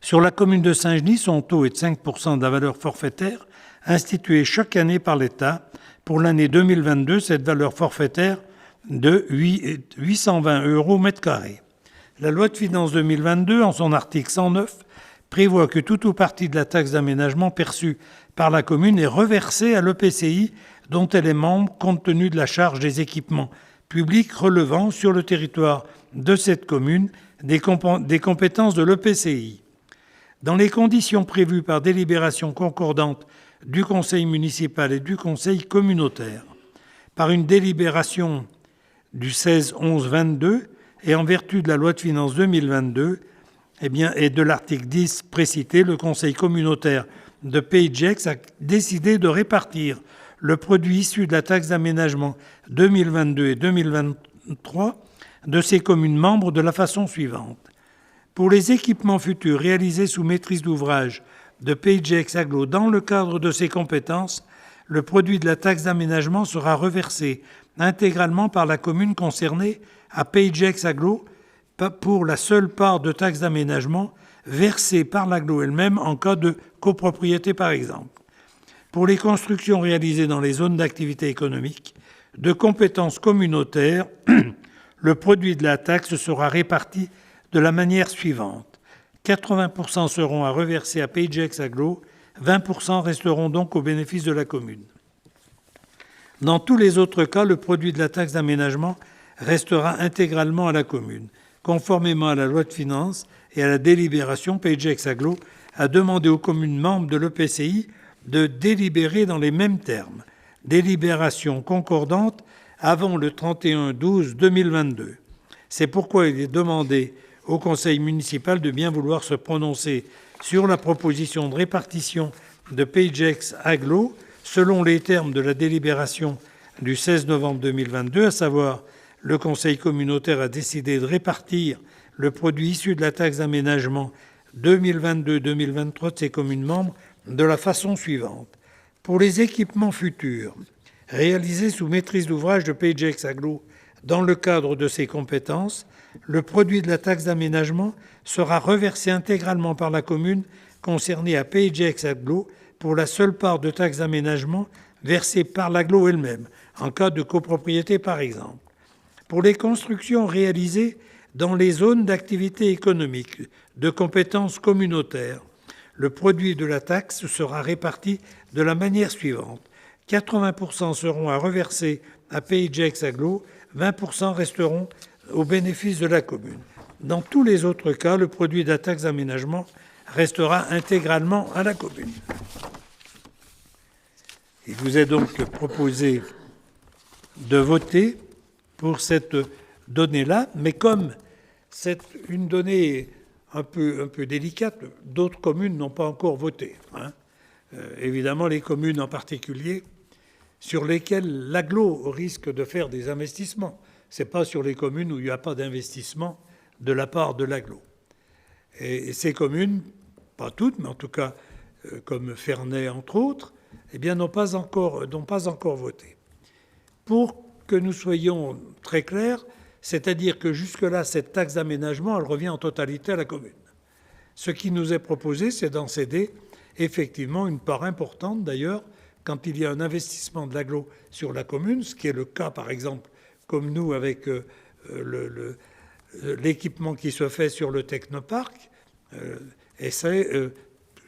Sur la commune de Saint-Genis, son taux est de 5% de la valeur forfaitaire instituée chaque année par l'État. Pour l'année 2022, cette valeur forfaitaire de 820 € mètre carré. La loi de finances 2022, en son article 109, prévoit que tout ou partie de la taxe d'aménagement perçue par la commune est reversée à l'EPCI dont elle est membre compte tenu de la charge des équipements publics relevant sur le territoire de cette commune des compétences de l'EPCI. Dans les conditions prévues par délibération concordante du conseil municipal et du conseil communautaire, par une délibération du 16-11-22 et en vertu de la loi de finances 2022 et de l'article 10 précité, le conseil communautaire de Pagex a décidé de répartir le produit issu de la taxe d'aménagement 2022 et 2023 de ces communes membres de la façon suivante. Pour les équipements futurs réalisés sous maîtrise d'ouvrage de Pagex Aglo dans le cadre de ses compétences, le produit de la taxe d'aménagement sera reversé intégralement par la commune concernée à Pagex Aglo pour la seule part de taxe d'aménagement versée par l'aglo elle-même en cas de copropriété par exemple. Pour les constructions réalisées dans les zones d'activité économique de compétences communautaires, le produit de la taxe sera réparti de la manière suivante. 80% seront à reverser à Pagex Aglo, 20% resteront donc au bénéfice de la commune. Dans tous les autres cas, le produit de la taxe d'aménagement restera intégralement à la commune. Conformément à la loi de finances et à la délibération, Pagex Aglo a demandé aux communes membres de l'EPCI de délibérer dans les mêmes termes. Délibération concordante avant le 31/12/2022. C'est pourquoi il est demandé au conseil municipal de bien vouloir se prononcer sur la proposition de répartition de Pagex Aglo selon les termes de la délibération du 16 novembre 2022, à savoir le conseil communautaire a décidé de répartir le produit issu de la taxe d'aménagement 2022-2023 de ses communes membres de la façon suivante. Pour les équipements futurs réalisés sous maîtrise d'ouvrage de Pagex Aglo Dans le cadre de ces compétences, le produit de la taxe d'aménagement sera reversé intégralement par la commune concernée à Pays Agglo pour la seule part de taxe d'aménagement versée par l'agglo elle-même, en cas de copropriété par exemple. Pour les constructions réalisées dans les zones d'activité économique de compétences communautaires, le produit de la taxe sera réparti de la manière suivante. 80% seront à reverser à Pays Agglo, 20% resteront au bénéfice de la commune. Dans tous les autres cas, le produit de la taxe d'aménagement restera intégralement à la commune. Il vous est donc proposé de voter pour cette donnée-là, mais comme c'est une donnée un peu délicate, d'autres communes n'ont pas encore voté. Évidemment, les communes en particulier, sur lesquelles l'agglo risque de faire des investissements. Ce n'est pas sur les communes où il n'y a pas d'investissement de la part de l'agglo. Et ces communes, pas toutes, mais en tout cas comme Ferney entre autres, eh bien, n'ont pas encore voté. Pour que nous soyons très clairs, c'est-à-dire que jusque-là, cette taxe d'aménagement, elle revient en totalité à la commune. Ce qui nous est proposé, c'est d'en céder effectivement une part importante, d'ailleurs, quand il y a un investissement de l'agglo sur la commune, ce qui est le cas, par exemple, comme nous, avec l'équipement qui se fait sur le technoparc, et c'est,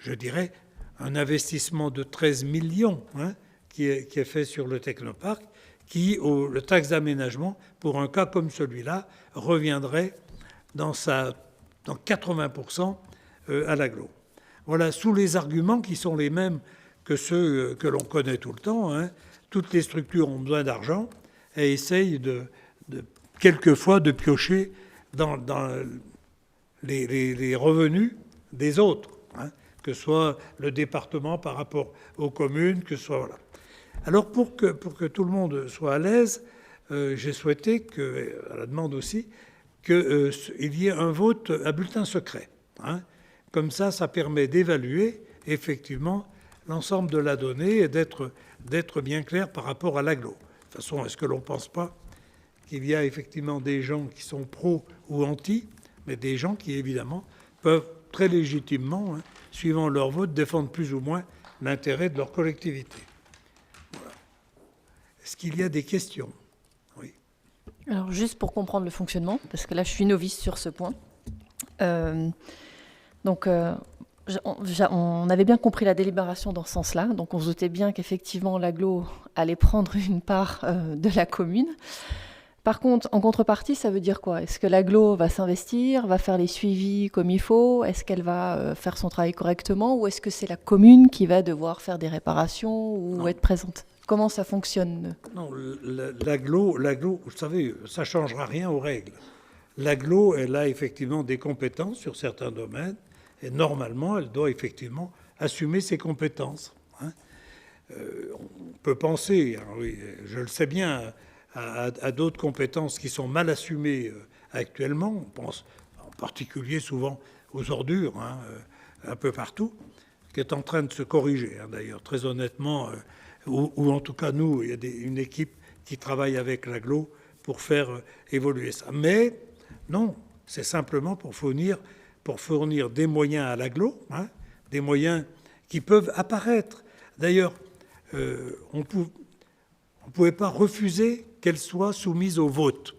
je dirais, un investissement de 13 millions qui est fait sur le technoparc, le taxe d'aménagement, pour un cas comme celui-là, reviendrait dans 80% à l'agglo. Voilà, sous les arguments qui sont les mêmes que ceux que l'on connaît tout le temps. Toutes les structures ont besoin d'argent et essayent quelquefois de piocher dans les revenus des autres, que ce soit le département par rapport aux communes, que ce soit... Voilà. Alors pour que tout le monde soit à l'aise, j'ai souhaité, à la demande aussi, qu'il y ait un vote à bulletin secret. Comme ça permet d'évaluer effectivement l'ensemble de la donnée et d'être bien clair par rapport à l'agglo. De toute façon, est-ce que l'on ne pense pas qu'il y a effectivement des gens qui sont pro ou anti, mais des gens qui, évidemment, peuvent très légitimement, suivant leur vote, défendre plus ou moins l'intérêt de leur collectivité. Voilà. Est-ce qu'il y a des questions? Oui. Alors, juste pour comprendre le fonctionnement, parce que là, je suis novice sur ce point. On avait bien compris la délibération dans ce sens-là, donc on se doutait bien qu'effectivement l'agglo allait prendre une part de la commune. Par contre, en contrepartie, ça veut dire quoi? Est-ce que l'agglo va s'investir, va faire les suivis comme il faut? Est-ce qu'elle va faire son travail correctement? Ou est-ce que c'est la commune qui va devoir faire des réparations ou être présente? Comment ça fonctionne? Non, l'agglo, vous savez, ça ne changera rien aux règles. L'agglo, elle a effectivement des compétences sur certains domaines. Et normalement, elle doit effectivement assumer ses compétences. On peut penser, oui, je le sais bien, à d'autres compétences qui sont mal assumées actuellement. On pense en particulier souvent aux ordures, un peu partout, qui est en train de se corriger, d'ailleurs, très honnêtement. Ou en tout cas, nous, il y a une équipe qui travaille avec l'agglo pour faire évoluer ça. Mais non, c'est simplement pour fournir des moyens à l'agglo, des moyens qui peuvent apparaître. D'ailleurs, on ne pouvait pas refuser qu'elle soit soumise au vote.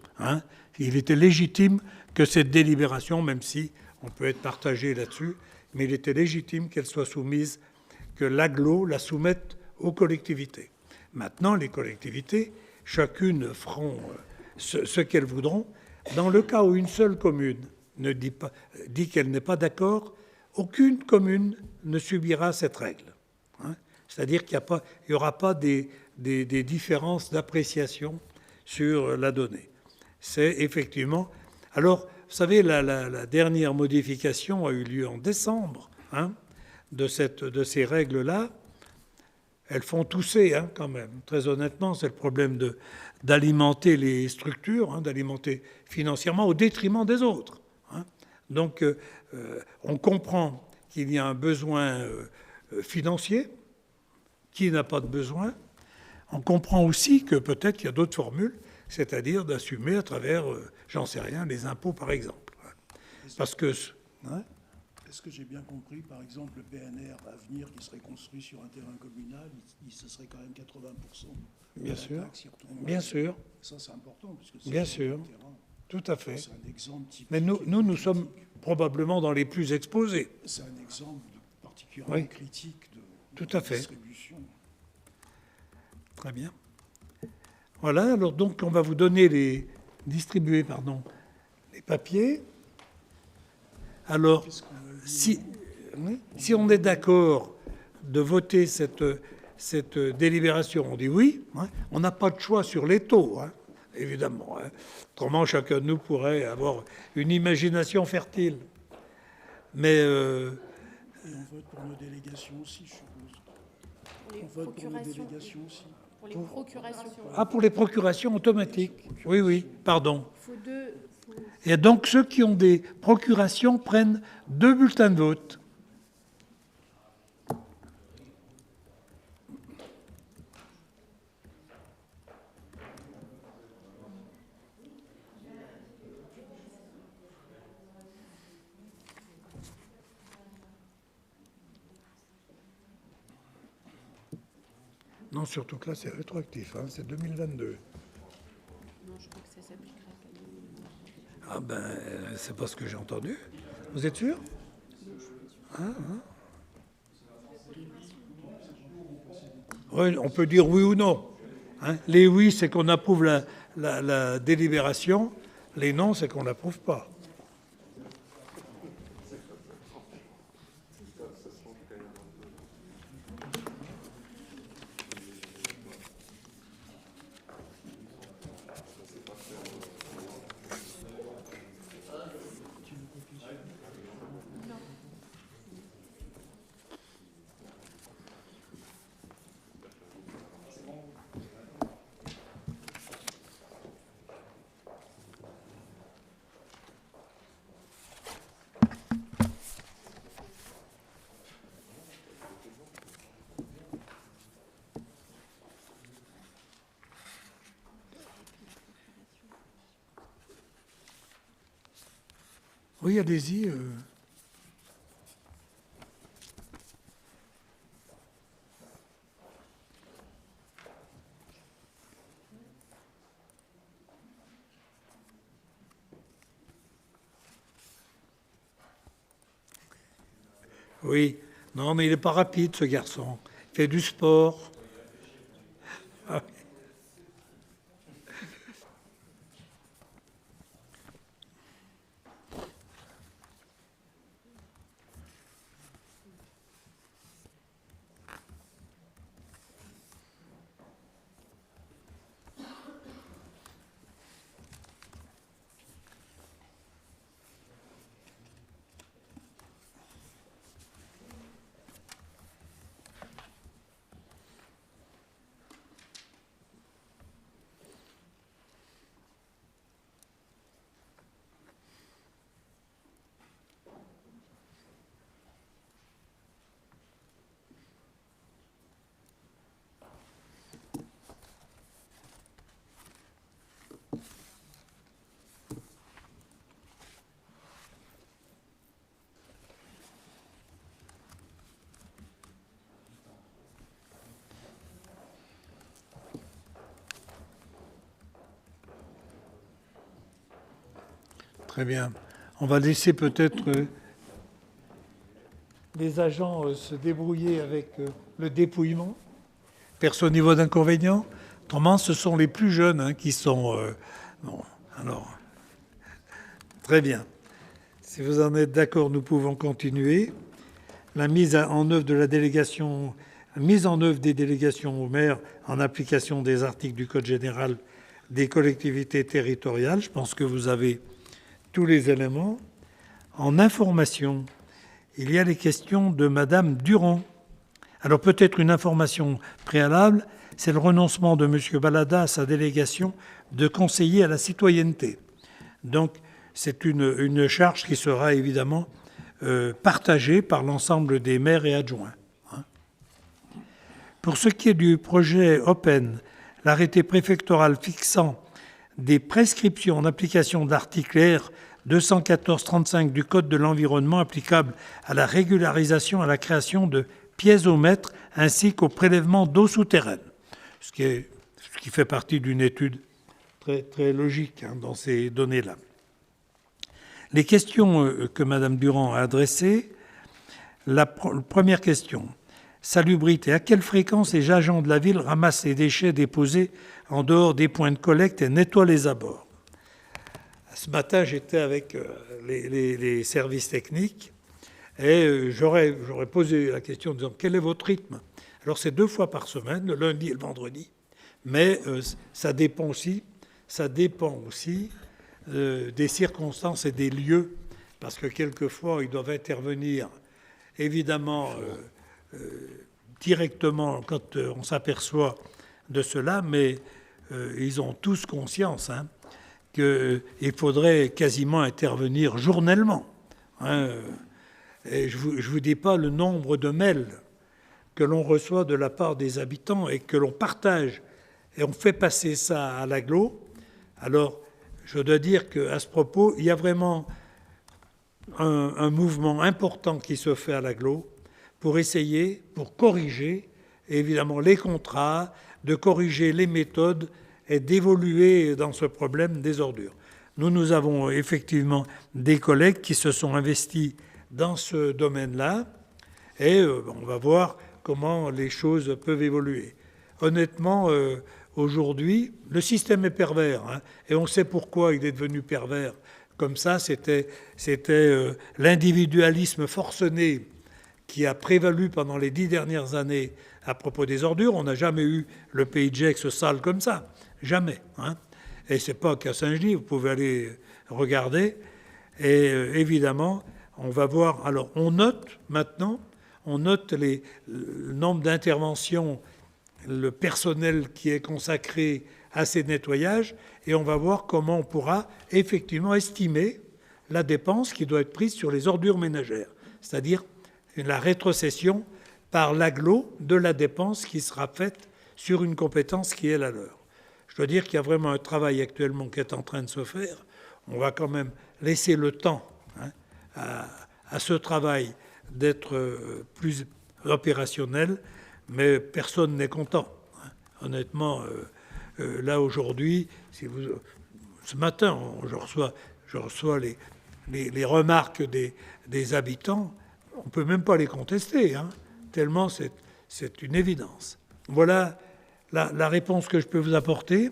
Il était légitime que cette délibération, même si on peut être partagé là-dessus, mais il était légitime qu'elle soit soumise, que l'agglo la soumette aux collectivités. Maintenant, les collectivités, chacune feront ce qu'elles voudront. Dans le cas où une seule commune dit qu'elle n'est pas d'accord, aucune commune ne subira cette règle. C'est-à-dire qu'il n'y aura pas des différences d'appréciation sur la donnée. C'est effectivement... Alors, vous savez, la dernière modification a eu lieu en décembre de ces règles-là. Elles font tousser quand même. Très honnêtement, c'est le problème d'alimenter les structures, d'alimenter financièrement au détriment des autres. Donc, on comprend qu'il y a un besoin financier. Qui n'a pas de besoin? On comprend aussi que peut-être qu'il y a d'autres formules. c'est-à-dire d'assumer à travers, j'en sais rien, les impôts par exemple. Parce que... Hein, est-ce que j'ai bien compris, par exemple, le PNR à venir qui serait construit sur un terrain communal, ce serait quand même 80%? Bien sûr, bien sûr. Ça, c'est important. Parce que bien sûr, tout à fait. C'est un exemple typique. Mais nous sommes probablement dans les plus exposés. C'est un exemple particulièrement critique de tout à fait. Distribution. Très bien. Voilà, alors donc on va vous donner distribuer les papiers. Alors, si on est d'accord de voter cette délibération, on dit oui. On n'a pas de choix sur les taux, évidemment. Autrement, chacun de nous pourrait avoir une imagination fertile. Mais... Et on vote pour nos délégations aussi, je suppose. On vote pour nos délégations aussi. Pour les procurations. Ah, pour les procurations automatiques. Oui, pardon. Et donc, ceux qui ont des procurations prennent 2 bulletins de vote. Non, surtout que là, c'est rétroactif, c'est 2022. Non, je crois que ça s'appliquerait à 2022. Ah ben, c'est pas ce que j'ai entendu. Vous êtes sûr? Oui, on peut dire oui ou non. Les oui, c'est qu'on approuve la délibération. Les non, c'est qu'on l'approuve pas. Oui, allez-y. Oui. Non, mais il n'est pas rapide, ce garçon. Il fait du sport. Très bien. On va laisser peut-être les agents se débrouiller avec le dépouillement. Personne n'y voit d'inconvénient. Autrement, ce sont les plus jeunes qui sont... bon, alors... Très bien. Si vous en êtes d'accord, nous pouvons continuer. La mise en œuvre de la délégation... mise en œuvre des délégations au maire en application des articles du Code général des collectivités territoriales. Je pense que vous avez tous les éléments. En information, il y a les questions de Madame Durand. Alors peut-être une information préalable, c'est le renoncement de M. Balada à sa délégation de conseiller à la citoyenneté. Donc c'est une charge qui sera évidemment partagée par l'ensemble des maires et adjoints. Pour ce qui est du projet Open, l'arrêté préfectoral fixant des prescriptions en application de l'article R. 214-35 du Code de l'environnement applicable à la régularisation et à la création de piézomètres ainsi qu'au prélèvement d'eau souterraine, ce qui fait partie d'une étude très, très logique dans ces données-là. Les questions que Mme Durand a adressées, la première question, salubrité. À quelle fréquence les agents de la ville ramassent les déchets déposés en dehors des points de collecte et nettoient les abords? Ce matin, j'étais avec les services techniques et j'aurais posé la question en disant quel est votre rythme? Alors c'est 2 fois par semaine, le lundi et le vendredi, mais ça dépend aussi des circonstances et des lieux, parce que quelquefois ils doivent intervenir évidemment directement quand on s'aperçoit de cela, mais ils ont tous conscience qu'il faudrait quasiment intervenir journellement. Et je ne vous dis pas le nombre de mails que l'on reçoit de la part des habitants et que l'on partage, et on fait passer ça à l'agglo. Alors, je dois dire qu'à ce propos, il y a vraiment un mouvement important qui se fait à l'agglo pour essayer, pour corriger, évidemment, les contrats, de corriger les méthodes et d'évoluer dans ce problème des ordures. Nous avons effectivement des collègues qui se sont investis dans ce domaine-là et on va voir comment les choses peuvent évoluer. Honnêtement, aujourd'hui, le système est pervers et on sait pourquoi il est devenu pervers. Comme ça, c'était l'individualisme forcené qui a prévalu pendant les 10 dernières années à propos des ordures. On n'a jamais eu le Pays de Gex sale comme ça. Jamais. Et ce n'est pas qu'à Saint-Genis, vous pouvez aller regarder. Et évidemment, on va voir. Alors, on note maintenant, le nombre d'interventions, le personnel qui est consacré à ces nettoyages, et on va voir comment on pourra effectivement estimer la dépense qui doit être prise sur les ordures ménagères, c'est-à-dire la rétrocession par l'agglo de la dépense qui sera faite sur une compétence qui est la leur. Je dois dire qu'il y a vraiment un travail actuellement qui est en train de se faire. On va quand même laisser le temps à ce travail d'être plus opérationnel, mais personne n'est content. Honnêtement, là aujourd'hui, ce matin, je reçois les remarques des habitants, on ne peut même pas les contester, tellement c'est une évidence. Voilà la réponse que je peux vous apporter.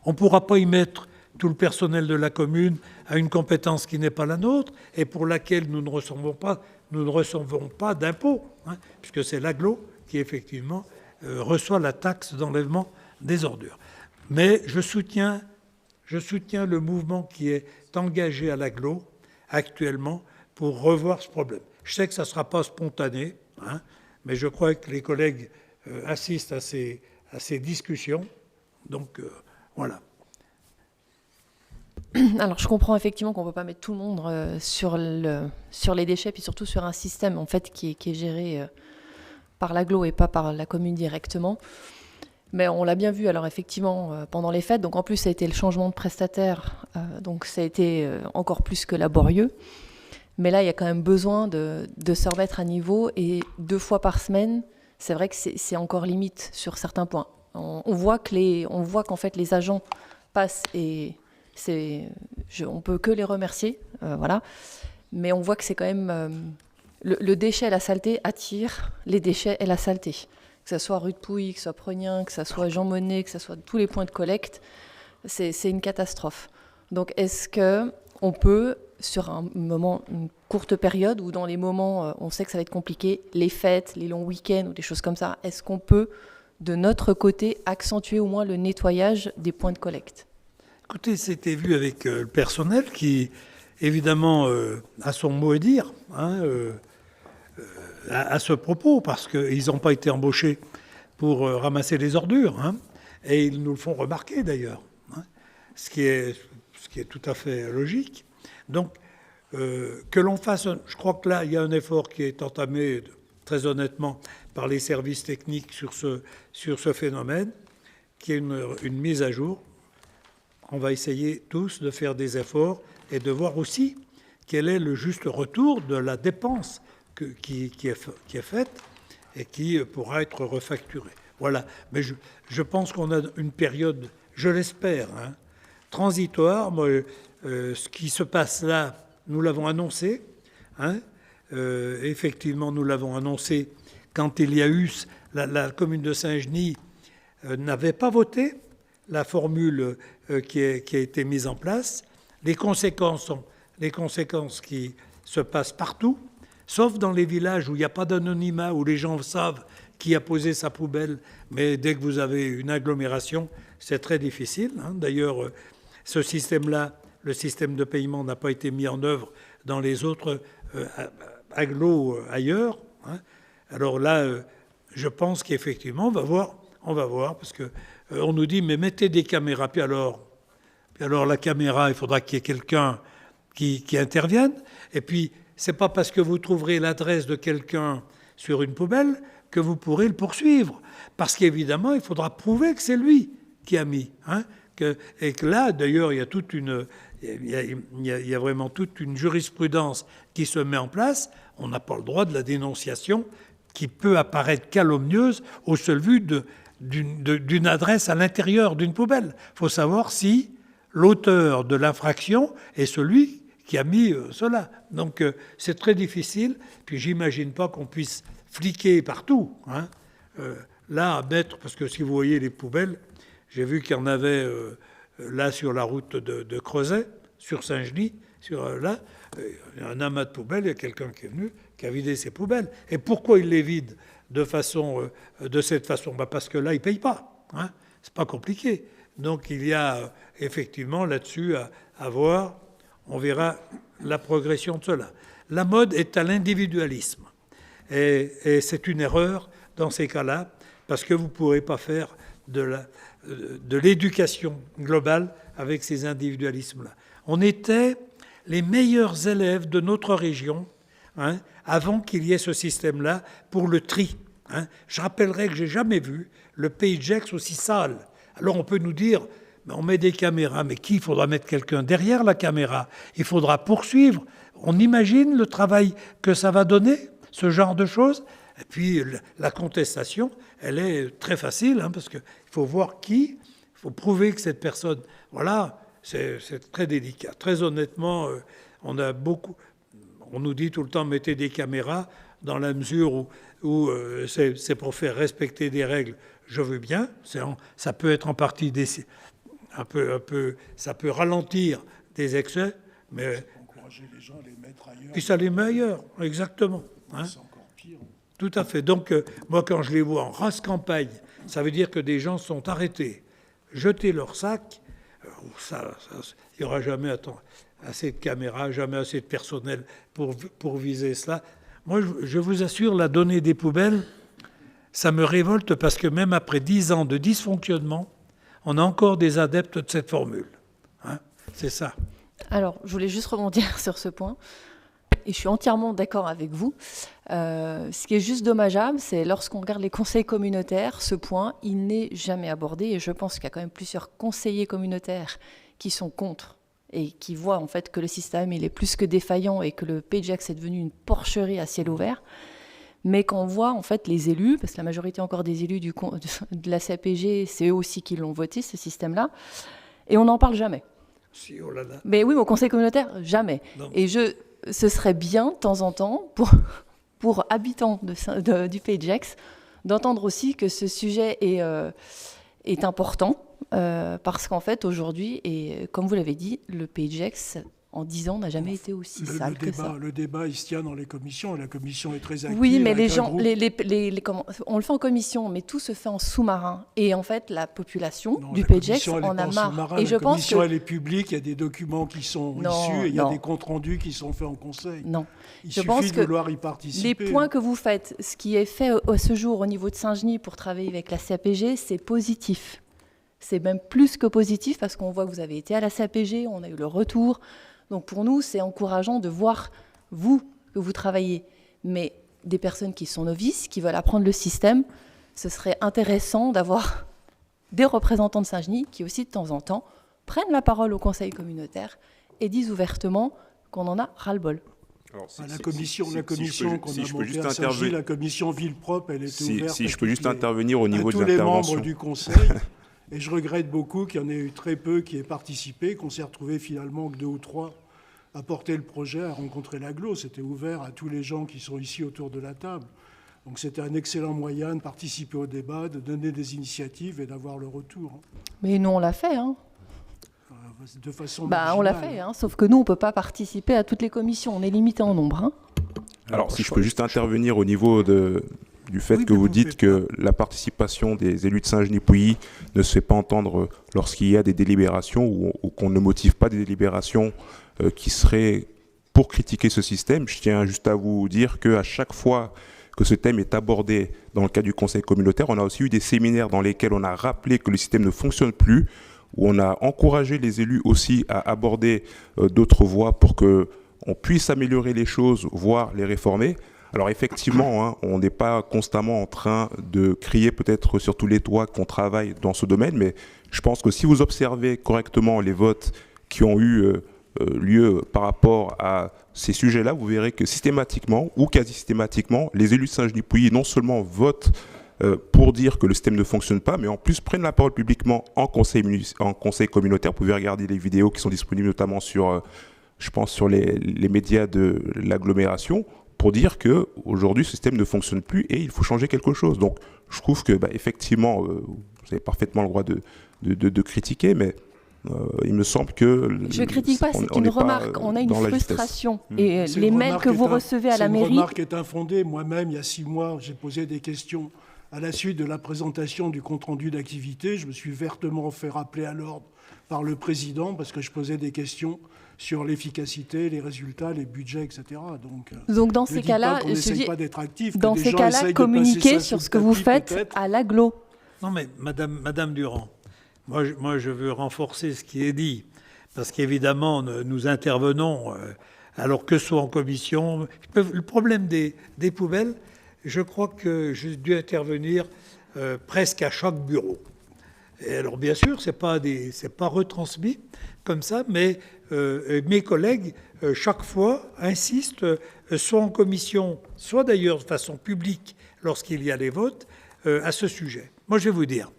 On ne pourra pas y mettre tout le personnel de la commune à une compétence qui n'est pas la nôtre et pour laquelle nous ne recevons pas d'impôts, puisque c'est l'agglo qui effectivement reçoit la taxe d'enlèvement des ordures. Mais je soutiens le mouvement qui est engagé à l'agglo actuellement pour revoir ce problème. Je sais que ça ne sera pas spontané, mais je crois que les collègues assistent à ces discussions. Donc, voilà. Alors, je comprends effectivement qu'on ne peut pas mettre tout le monde sur les déchets, puis surtout sur un système en fait, qui est géré par l'agglo et pas par la commune directement. Mais on l'a bien vu, alors effectivement, pendant les fêtes. Donc, en plus, ça a été le changement de prestataire. Donc, ça a été encore plus que laborieux. Mais là, il y a quand même besoin de se remettre à niveau. Et 2 fois par semaine, c'est vrai que c'est encore limite sur certains points. On voit qu'en fait, les agents passent et on peut que les remercier. Voilà. Mais on voit que c'est quand même... le déchet et la saleté attirent les déchets et la saleté. Que ce soit rue de Pouilly, que ce soit Preugnin, que ce soit Jean Monnet, que ce soit tous les points de collecte, c'est une catastrophe. Donc est-ce qu'on peut, sur une courte période, ou dans les moments, on sait que ça va être compliqué, les fêtes, les longs week-ends ou des choses comme ça, est-ce qu'on peut, de notre côté, accentuer au moins le nettoyage des points de collecte? Écoutez, c'était vu avec le personnel qui, évidemment, a son mot à dire à ce propos, parce qu'ils n'ont pas été embauchés pour ramasser les ordures, et ils nous le font remarquer d'ailleurs, ce qui est tout à fait logique. Donc, que l'on fasse, je crois que là, il y a un effort qui est entamé, très honnêtement, par les services techniques sur ce phénomène, qui est une mise à jour. on va essayer tous de faire des efforts et de voir aussi quel est le juste retour de la dépense qui est faite et qui pourra être refacturée. Voilà. Mais je pense qu'on a une période, je l'espère, transitoire. Moi, ce qui se passe là, nous l'avons annoncé. Effectivement, nous l'avons annoncé quand il y a eu... La commune de Saint-Genis n'avait pas voté la formule qui a été mise en place. Les conséquences sont les conséquences qui se passent partout, sauf dans les villages où il n'y a pas d'anonymat, où les gens savent qui a posé sa poubelle. Mais dès que vous avez une agglomération, c'est très difficile. D'ailleurs, ce système-là, le système de paiement n'a pas été mis en œuvre dans les autres agglos ailleurs. Alors là, je pense qu'effectivement, on va voir, parce qu'on nous dit, mais mettez des caméras, puis alors la caméra, il faudra qu'il y ait quelqu'un qui intervienne. Et puis, c'est pas parce que vous trouverez l'adresse de quelqu'un sur une poubelle que vous pourrez le poursuivre. Parce qu'évidemment, il faudra prouver que c'est lui qui a mis. Et que là, d'ailleurs, il y a vraiment toute une jurisprudence qui se met en place. On n'a pas le droit de la dénonciation qui peut apparaître calomnieuse au seul vu d'une adresse à l'intérieur d'une poubelle. Il faut savoir si l'auteur de l'infraction est celui qui a mis cela. Donc c'est très difficile. Puis j'imagine pas qu'on puisse fliquer partout. Là, à mettre, parce que si vous voyez les poubelles, j'ai vu qu'il y en avait là sur la route de Creuset, sur Saint-Genis, il y a un amas de poubelles, il y a quelqu'un qui est venu, qui a vidé ses poubelles. Et pourquoi il les vide de cette façon? Parce que là, il ne paye pas. C'est pas compliqué. Donc il y a effectivement là-dessus à voir. On verra la progression de cela. La mode est à l'individualisme. Et c'est une erreur dans ces cas-là, parce que vous ne pourrez pas faire de l'éducation globale avec ces individualismes-là. On était les meilleurs élèves de notre région avant qu'il y ait ce système-là pour le tri. Je rappellerai que je n'ai jamais vu le Pays de Gex aussi sale. Alors on peut nous dire, on met des caméras, mais il faudra mettre quelqu'un derrière la caméra. Il faudra poursuivre. On imagine le travail que ça va donner, ce genre de choses. Et puis la contestation, elle est très facile, parce qu'il faut voir il faut prouver que cette personne... Voilà, c'est très délicat. Très honnêtement, on nous dit tout le temps, mettez des caméras, dans la mesure où c'est pour faire respecter des règles. Je veux bien, ça peut être en partie ça peut ralentir des excès, mais... Encourager les gens à les mettre ailleurs. Puis ça les met ailleurs, exactement. C'est encore pire. Tout à fait. Donc, moi, quand je les vois en race campagne, ça veut dire que des gens sont arrêtés, jeter leur sac. Il n'y aura jamais assez de caméras, jamais assez de personnel pour viser cela. Moi, je vous assure, la donnée des poubelles, ça me révolte parce que même après 10 ans de dysfonctionnement, on a encore des adeptes de cette formule. C'est ça. Alors, je voulais juste rebondir sur ce point. Et je suis entièrement d'accord avec vous. Ce qui est juste dommageable, c'est lorsqu'on regarde les conseils communautaires, ce point, il n'est jamais abordé. Et je pense qu'il y a quand même plusieurs conseillers communautaires qui sont contre et qui voient en fait que le système il est plus que défaillant et que le Pays de Gex est devenu une porcherie à ciel ouvert. Mais quand on voit en fait les élus, parce que la majorité encore des élus de la CAPG, c'est eux aussi qui l'ont voté, ce système-là, et on n'en parle jamais. Si, oh là là. Mais oui, au conseil communautaire, jamais. Non. Et ce serait bien, de temps en temps, pour habitants du Pays de Gex, d'entendre aussi que ce sujet est important, parce qu'en fait, aujourd'hui, et comme vous l'avez dit, le Pays de Gex, en 10 ans, n'a jamais été aussi sale que ça. Le débat, il se tient dans les commissions, et la commission est très active. Oui, mais les gens, on le fait en commission, mais tout se fait en sous-marin. Et en fait, la population du Pays de Gex en a marre. Et je pense que la commission, elle est publique, il y a des documents qui sont issus, et il y a des comptes rendus qui sont faits en conseil. Non. Il suffit de vouloir y participer. Les points que vous faites, ce qui est fait à ce jour au niveau de Saint-Genis pour travailler avec la CAPG, c'est positif. C'est même plus que positif, parce qu'on voit que vous avez été à la CAPG, on a eu le retour. Donc pour nous, c'est encourageant de voir, que vous travaillez. Mais des personnes qui sont novices, qui veulent apprendre le système, ce serait intéressant d'avoir des représentants de Saint-Genis qui aussi, de temps en temps, prennent la parole au conseil communautaire et disent ouvertement qu'on en a ras-le-bol. Alors, La commission qu'on a montée à Saint-Gilles, la commission ville propre, elle était ouverte si je peux juste intervenir au niveau de tous les l'intervention. membres du conseil. Et je regrette beaucoup qu'il y en ait eu très peu qui aient participé, qu'on s'est retrouvé finalement que 2 ou 3 à porter le projet, à rencontrer l'agglo. C'était ouvert à tous les gens qui sont ici autour de la table. Donc c'était un excellent moyen de participer au débat, de donner des initiatives et d'avoir le retour. Mais nous, on l'a fait, hein. De façon on marginale. l'a fait, hein, sauf que nous, on ne peut pas participer à toutes les commissions. On est limité en nombre. Hein. Alors, si je peux juste intervenir au niveau du fait que vous dites que la participation des élus de Saint-Genis-Pouilly ne se fait pas entendre lorsqu'il y a des délibérations ou qu'on ne motive pas des délibérations qui seraient pour critiquer ce système, je tiens juste à vous dire qu'à chaque fois que ce thème est abordé dans le cadre du conseil communautaire, on a aussi eu des séminaires dans lesquels on a rappelé que le système ne fonctionne plus, où on a encouragé les élus aussi à aborder d'autres voies pour qu'on puisse améliorer les choses, voire les réformer. Alors effectivement, hein, on n'est pas constamment en train de crier peut-être sur tous les toits qu'on travaille dans ce domaine, mais je pense que si vous observez correctement les votes qui ont eu lieu par rapport à ces sujets-là, vous verrez que systématiquement ou quasi systématiquement, les élus de Saint-Genis-Pouilly non seulement votent pour dire que le système ne fonctionne pas, mais en plus prennent la parole publiquement en conseil communautaire. Vous pouvez regarder les vidéos qui sont disponibles notamment sur, je pense, sur les médias de l'agglomération pour dire qu'aujourd'hui, ce système ne fonctionne plus et il faut changer quelque chose. Donc, je trouve que, effectivement, vous avez parfaitement le droit de critiquer, mais il me semble que... Je ne critique pas, c'est une remarque. On a une frustration. Et les mails que vous recevez à la mairie... Cette remarque est infondée. Moi-même, il y a 6 mois, j'ai posé des questions à la suite de la présentation du compte-rendu d'activité. Je me suis vertement fait rappeler à l'ordre par le président parce que je posais des questions sur l'efficacité, les résultats, les budgets, etc. Donc dans ces cas-là, communiquez sur ce que vous faites à l'agglo. Non mais Madame Durand, moi je veux renforcer ce qui est dit, parce qu'évidemment nous intervenons, alors que ce soit en commission, le problème des poubelles, je crois que j'ai dû intervenir presque à chaque bureau. Et alors bien sûr, c'est pas retransmis comme ça, mais mes collègues, chaque fois, insistent, soit en commission, soit d'ailleurs de façon publique, lorsqu'il y a les votes, à ce sujet. Moi, je vais vous dire,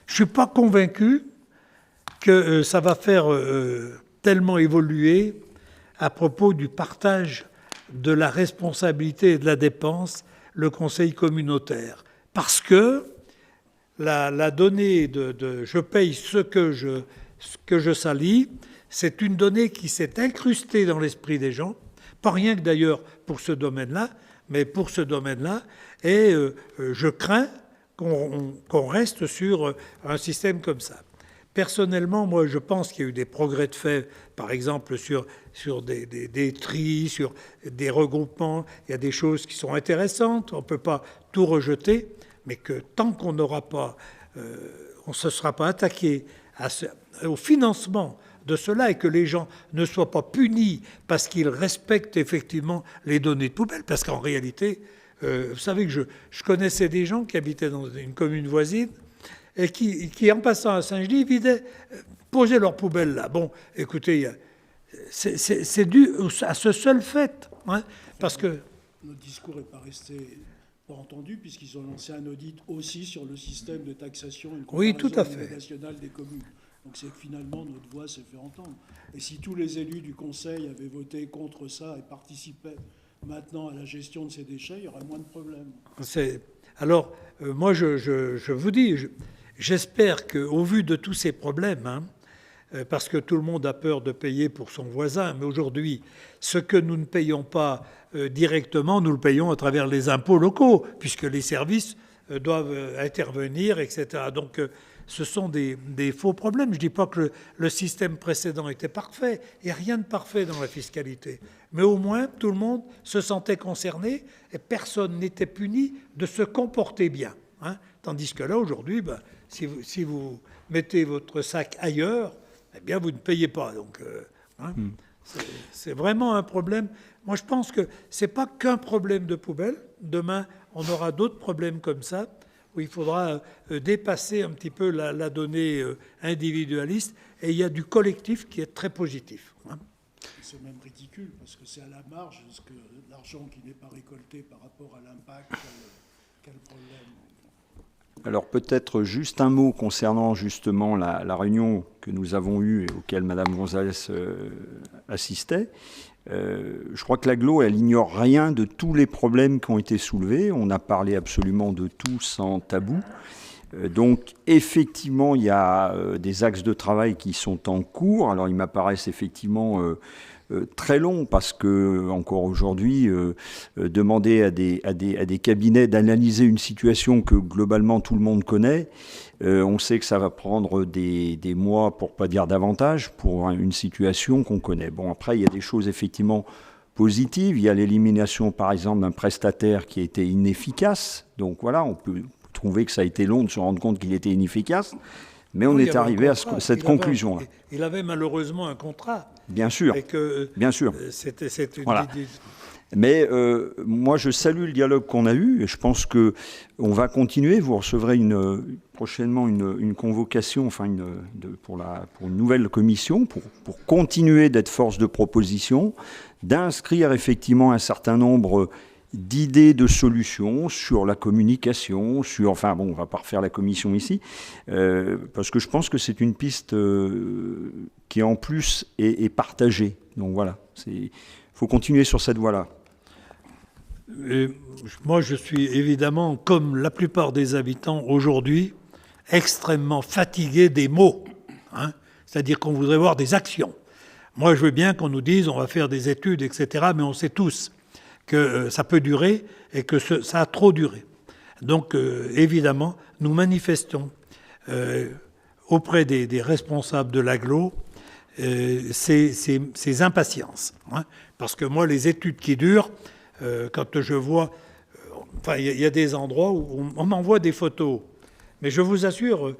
je ne suis pas convaincu que ça va faire tellement évoluer à propos du partage de la responsabilité et de la dépense, le conseil communautaire. Parce que la donnée de je paye ce que je salis, c'est une donnée qui s'est incrustée dans l'esprit des gens, pas rien que d'ailleurs pour ce domaine-là, mais pour ce domaine-là, et je crains qu'on reste sur un système comme ça. Personnellement, moi, je pense qu'il y a eu des progrès de fait, par exemple, sur des tris, sur des regroupements. Il y a des choses qui sont intéressantes, on ne peut pas tout rejeter, mais que tant qu'on n'aura pas, on ne se sera pas attaqué au financement de cela et que les gens ne soient pas punis parce qu'ils respectent effectivement les données de poubelle. Parce qu'en réalité, vous savez que je connaissais des gens qui habitaient dans une commune voisine et qui en passant à Saint-Genis, posaient leurs poubelles là. Bon, écoutez, c'est dû à ce seul fait. Hein, parce que... Notre discours n'est pas resté pas entendu puisqu'ils ont lancé un audit aussi sur le système de taxation et une comparaison nationale des communes. Donc c'est que finalement notre voix s'est fait entendre. Et si tous les élus du Conseil avaient voté contre ça et participaient maintenant à la gestion de ces déchets, il y aurait moins de problèmes. Alors, moi je vous dis, j'espère qu'au vu de tous ces problèmes, hein, parce que tout le monde a peur de payer pour son voisin, mais aujourd'hui, ce que nous ne payons pas directement, nous le payons à travers les impôts locaux, puisque les services doivent intervenir, etc. Donc, ce sont des faux problèmes. Je ne dis pas que le système précédent était parfait. Il n'y a rien de parfait dans la fiscalité. Mais au moins, tout le monde se sentait concerné et personne n'était puni de se comporter bien. Hein. Tandis que là, aujourd'hui, si vous mettez votre sac ailleurs, eh bien, vous ne payez pas. Donc, c'est vraiment un problème. Moi, je pense que ce n'est pas qu'un problème de poubelle. Demain, on aura d'autres problèmes comme ça, où il faudra dépasser un petit peu la donnée individualiste, et il y a du collectif qui est très positif. Hein. C'est même ridicule, parce que c'est à la marge de l'argent qui n'est pas récolté par rapport à l'impact. Quel problème? Alors peut-être juste un mot concernant justement la réunion que nous avons eue et auquel Madame Gonzalez assistait. Je crois que l'AGLO, elle ignore rien de tous les problèmes qui ont été soulevés. On a parlé absolument de tout sans tabou. Donc effectivement, il y a des axes de travail qui sont en cours. Alors ils m'apparaissent effectivement très longs parce que encore aujourd'hui, demander à des cabinets d'analyser une situation que globalement tout le monde connaît, on sait que ça va prendre des mois, pour pas dire davantage, pour une situation qu'on connaît. Bon, après, il y a des choses effectivement positives. Il y a l'élimination, par exemple, d'un prestataire qui a été inefficace. Donc voilà, on peut trouver que ça a été long de se rendre compte qu'il était inefficace, mais on est arrivé à cette conclusion-là. Il avait malheureusement un contrat. Bien sûr, et que bien sûr. C'était une voilà. Mais moi, je salue le dialogue qu'on a eu, et je pense qu'on va continuer. Vous recevrez prochainement une convocation, pour une nouvelle commission, pour continuer d'être force de proposition, d'inscrire effectivement un certain nombre d'idées de solutions sur la communication, enfin bon, on ne va pas refaire la commission ici, parce que je pense que c'est une piste qui en plus est partagée. Donc voilà, il faut continuer sur cette voie-là. Moi, je suis évidemment, comme la plupart des habitants aujourd'hui, extrêmement fatigué des mots. Hein, c'est-à-dire qu'on voudrait voir des actions. Moi, je veux bien qu'on nous dise on va faire des études, etc., mais on sait tous que ça peut durer et que ça a trop duré. Donc, évidemment, nous manifestons auprès des responsables de l'AGLO ces impatiences. Hein, parce que moi, les études qui durent, quand je vois... Enfin, il y a des endroits où on m'envoie des photos. Mais je vous assure,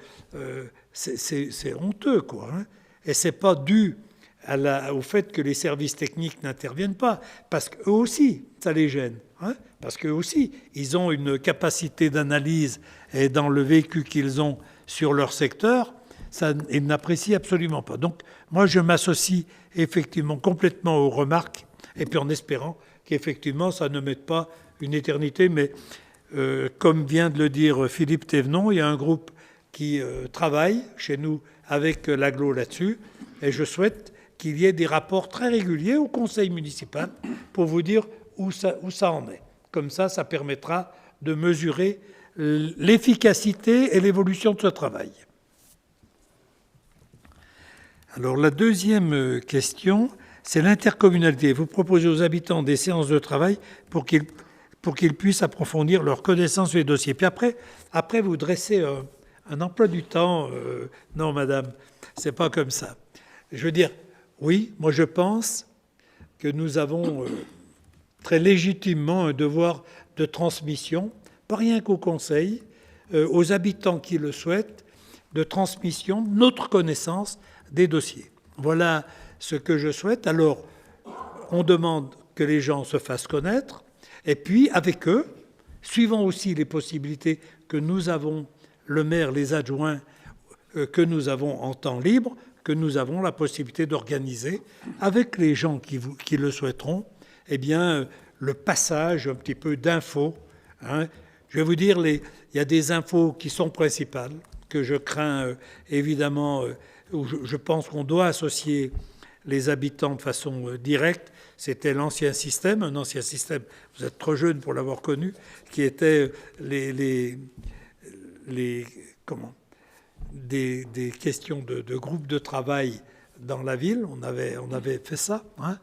c'est honteux, quoi. Hein, et c'est pas dû au fait que les services techniques n'interviennent pas, parce qu'eux aussi, ça les gêne. Hein, parce qu'eux aussi, ils ont une capacité d'analyse et dans le vécu qu'ils ont sur leur secteur, ils n'apprécient absolument pas. Donc, moi, je m'associe effectivement complètement aux remarques, et puis en espérant qu'effectivement, ça ne mette pas une éternité, mais comme vient de le dire Philippe Thévenon, il y a un groupe qui travaille chez nous avec l'AGLO là-dessus, et je souhaite qu'il y ait des rapports très réguliers au conseil municipal pour vous dire où ça en est. Comme ça, ça permettra de mesurer l'efficacité et l'évolution de ce travail. Alors la deuxième question, c'est l'intercommunalité. Vous proposez aux habitants des séances de travail pour qu'ils puissent approfondir leurs connaissances sur les dossiers. Puis après vous dressez un emploi du temps. Non, madame, c'est pas comme ça. Je veux dire, oui, moi je pense que nous avons très légitimement un devoir de transmission, pas rien qu'au Conseil, aux habitants qui le souhaitent, de transmission de notre connaissance des dossiers. Voilà ce que je souhaite. Alors, on demande que les gens se fassent connaître, et puis avec eux, suivant aussi les possibilités que nous avons, le maire, les adjoints, que nous avons en temps libre, que nous avons la possibilité d'organiser avec les gens qui le souhaiteront, eh bien, le passage un petit peu d'infos. Hein. Je vais vous dire, il y a des infos qui sont principales, que je crains évidemment, où je pense qu'on doit associer les habitants de façon directe. C'était l'ancien système, un ancien système, vous êtes trop jeune pour l'avoir connu, qui était des questions de groupes de travail dans la ville. On avait fait ça. Hein.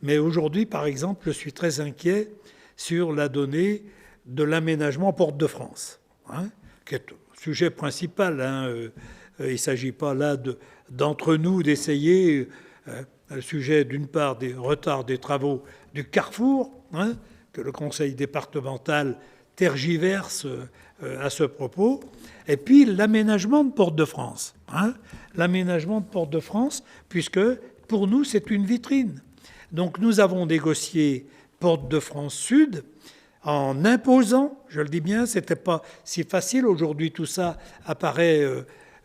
Mais aujourd'hui, par exemple, je suis très inquiet sur la donnée de l'aménagement Porte-de-France, hein, qui est le sujet principal. Hein. Il ne s'agit pas là d'entre nous d'essayer le sujet, d'une part, des retards des travaux du Carrefour, hein, que le conseil départemental tergiverse à ce propos, et puis l'aménagement de Porte-de-France. Hein, l'aménagement de Porte-de-France, puisque pour nous, c'est une vitrine. Donc nous avons négocié Porte-de-France Sud en imposant, je le dis bien, ce n'était pas si facile, aujourd'hui tout ça apparaît,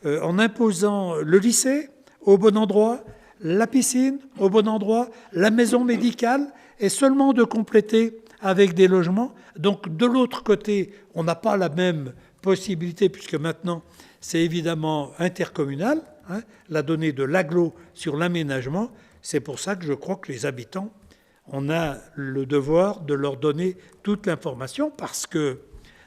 en imposant le lycée au bon endroit, la piscine au bon endroit, la maison médicale, et seulement de compléter avec des logements. Donc de l'autre côté, on n'a pas la même possibilité, puisque maintenant c'est évidemment intercommunal, la donnée de l'agglo sur l'aménagement. C'est pour ça que je crois que les habitants, on a le devoir de leur donner toute l'information, parce que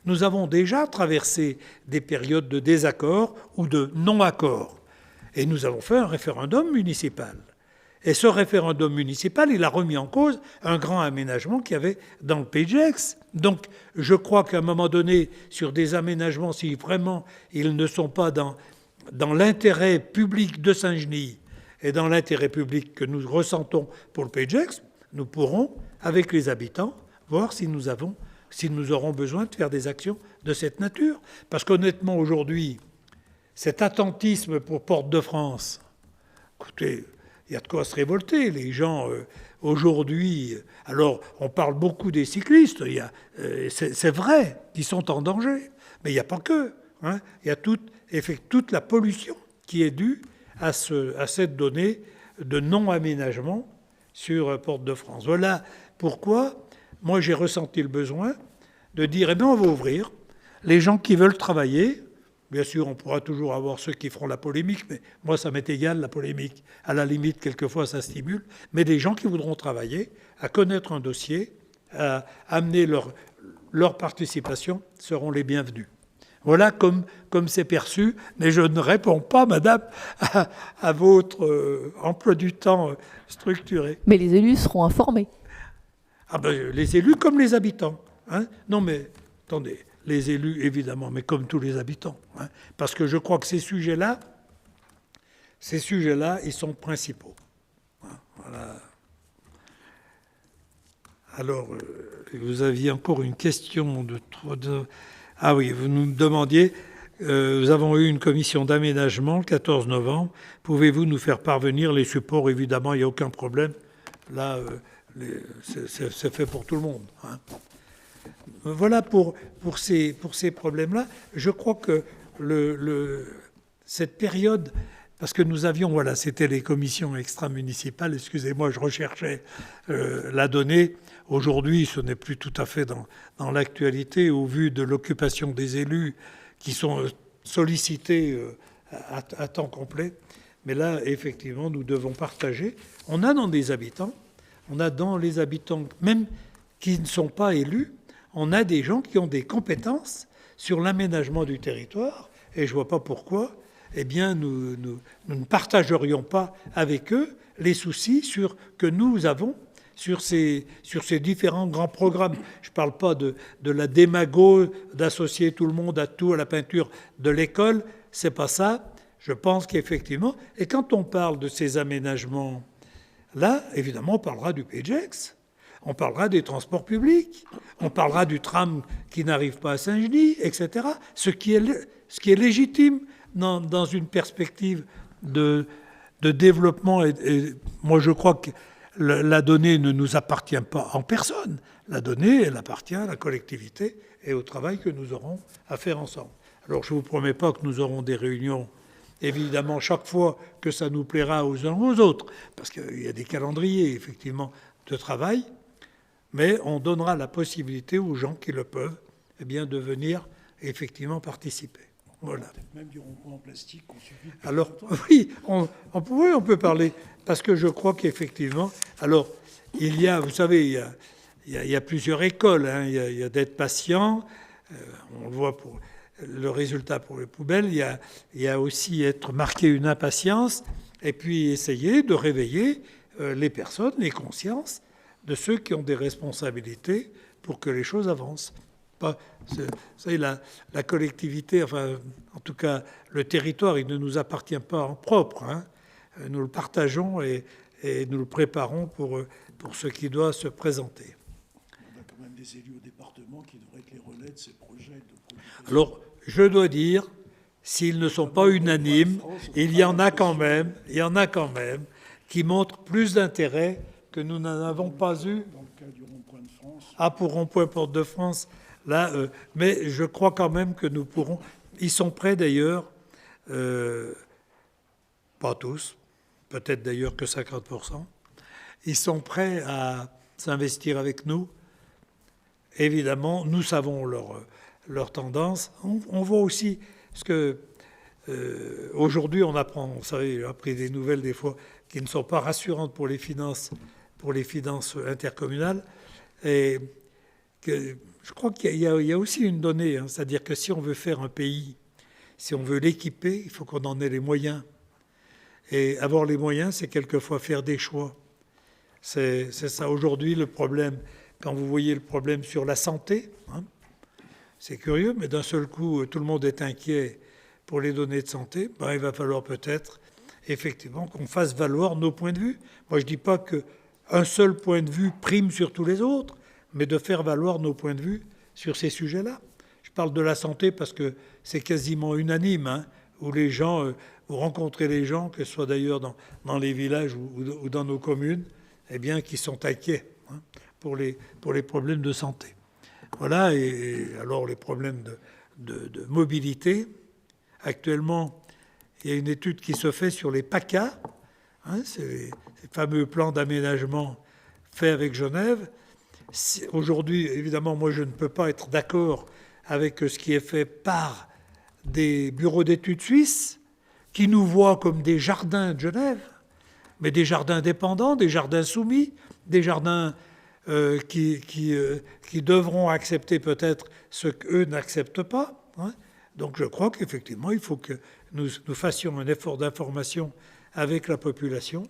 nous avons déjà traversé des périodes de désaccord ou de non-accord. Et nous avons fait un référendum municipal. Et ce référendum municipal, il a remis en cause un grand aménagement qu'il y avait dans le Pays de Gex. Donc, je crois qu'à un moment donné, sur des aménagements, si vraiment ils ne sont pas dans l'intérêt public de Saint-Genis et dans l'intérêt public que nous ressentons pour le Pays de Gex, nous pourrons, avec les habitants, voir si nous aurons besoin de faire des actions de cette nature. Parce qu'honnêtement, aujourd'hui, cet attentisme pour Porte-de-France, écoutez, il y a de quoi se révolter. Les gens, aujourd'hui... Alors, on parle beaucoup des cyclistes, c'est vrai qu'ils sont en danger, mais il n'y a pas que. Il y a toute la pollution qui est due à cette donnée de non-aménagement sur Porte-de-France. Voilà pourquoi, moi, j'ai ressenti le besoin de dire, eh bien, on va ouvrir. Les gens qui veulent travailler, bien sûr, on pourra toujours avoir ceux qui feront la polémique, mais moi, ça m'est égal, la polémique. À la limite, quelquefois, ça stimule. Mais des gens qui voudront travailler, à connaître un dossier, à amener leur participation, seront les bienvenus. Voilà comme c'est perçu, mais je ne réponds pas, madame, à votre emploi du temps structuré. Mais les élus seront informés. Ah ben, les élus comme les habitants. Non mais, attendez, les élus évidemment, mais comme tous les habitants. Parce que je crois que ces sujets-là, ils sont principaux. Voilà. Alors, vous aviez encore une question Ah oui, vous nous demandiez, nous avons eu une commission d'aménagement le 14 novembre. Pouvez-vous nous faire parvenir les supports? Évidemment, il n'y a aucun problème. Là, c'est fait pour tout le monde. Voilà pour ces problèmes-là. Je crois que cette période... Parce que nous avions, voilà, c'était les commissions extra-municipales, excusez-moi, je recherchais la donnée. Aujourd'hui, ce n'est plus tout à fait dans l'actualité, au vu de l'occupation des élus qui sont sollicités à temps complet. Mais là, effectivement, nous devons partager. On a dans les habitants, même qui ne sont pas élus, on a des gens qui ont des compétences sur l'aménagement du territoire, et je ne vois pas pourquoi eh bien, nous ne partagerions pas avec eux les soucis que nous avons sur ces différents grands programmes. Je ne parle pas de la démago, d'associer tout le monde à tout, à la peinture de l'école, c'est pas ça. Je pense qu'effectivement, et quand on parle de ces aménagements, là, évidemment, on parlera du Pays de Gex, on parlera des transports publics, on parlera du tram qui n'arrive pas à Saint-Genis, etc. Ce qui est légitime dans une perspective de développement. Et moi, je crois que la donnée ne nous appartient pas en personne. La donnée, elle appartient à la collectivité et au travail que nous aurons à faire ensemble. Alors, je ne vous promets pas que nous aurons des réunions, évidemment, chaque fois que ça nous plaira aux uns aux autres, parce qu'il y a des calendriers, effectivement, de travail, mais on donnera la possibilité aux gens qui le peuvent, eh bien, de venir effectivement participer. Voilà. Même du rond-point en plastique qu'on subit. Alors, oui, on peut parler, parce que je crois qu'effectivement, alors, il y a, vous savez, il y a plusieurs écoles, il y a d'être patient, on le voit pour le résultat pour les poubelles, il y a aussi être marqué une impatience, et puis essayer de réveiller les personnes, les consciences de ceux qui ont des responsabilités pour que les choses avancent. La collectivité, enfin, en tout cas, le territoire, il ne nous appartient pas en propre. Nous le partageons et nous le préparons pour ce qui doit se présenter. On a quand même des élus au département qui devraient être les relais de ces projets. Alors, je dois dire, s'ils ne sont pas unanimes, il y en a quand même qui montrent plus d'intérêt que nous n'en avons pas eu. Dans le cas du rond-point Ah, pour Rond-Point Porte de France, là, mais je crois quand même que nous pourrons... Ils sont prêts d'ailleurs, pas tous, peut-être d'ailleurs que 50%, ils sont prêts à s'investir avec nous. Évidemment, nous savons leur tendance. On voit aussi, parce que aujourd'hui on apprend, vous savez, j'ai appris des nouvelles des fois qui ne sont pas rassurantes pour les finances intercommunales. Et que, je crois qu'il y a aussi une donnée, hein, c'est-à-dire que si on veut faire un pays, si on veut l'équiper, il faut qu'on en ait les moyens. Et avoir les moyens, c'est quelquefois faire des choix. C'est ça aujourd'hui le problème. Quand vous voyez le problème sur la santé, hein, c'est curieux, mais d'un seul coup, tout le monde est inquiet pour les données de santé. Ben, il va falloir peut-être effectivement qu'on fasse valoir nos points de vue. Moi, je ne dis pas qu'un seul point de vue prime sur tous les autres, mais de faire valoir nos points de vue sur ces sujets-là. Je parle de la santé parce que c'est quasiment unanime, hein, où les gens, vous rencontrez les gens, que ce soit d'ailleurs dans les villages ou dans nos communes, eh bien, qui sont inquiets, hein, pour les problèmes de santé. Voilà, et alors les problèmes de mobilité. Actuellement, il y a une étude qui se fait sur les PACA, hein, c'est les fameux plans d'aménagement faits avec Genève. Aujourd'hui, évidemment, moi je ne peux pas être d'accord avec ce qui est fait par des bureaux d'études suisses qui nous voient comme des jardins de Genève, mais des jardins dépendants, des jardins soumis, des jardins qui devront accepter peut-être ce qu'eux n'acceptent pas, hein. Donc je crois qu'effectivement, il faut que nous fassions un effort d'information avec la population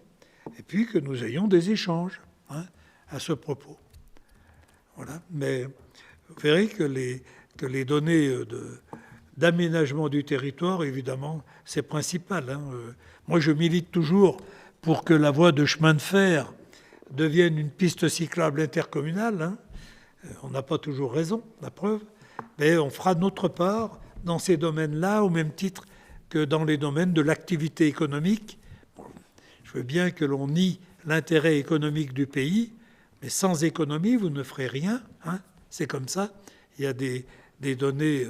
et puis que nous ayons des échanges, hein, à ce propos. Voilà. Mais vous verrez que les données d'aménagement du territoire, évidemment, c'est principal, hein. Moi, je milite toujours pour que la voie de chemin de fer devienne une piste cyclable intercommunale, hein. On n'a pas toujours raison, la preuve, mais on fera notre part dans ces domaines-là, au même titre que dans les domaines de l'activité économique. Je veux bien que l'on nie l'intérêt économique du pays, mais sans économie, vous ne ferez rien, hein. C'est comme ça. Il y a des données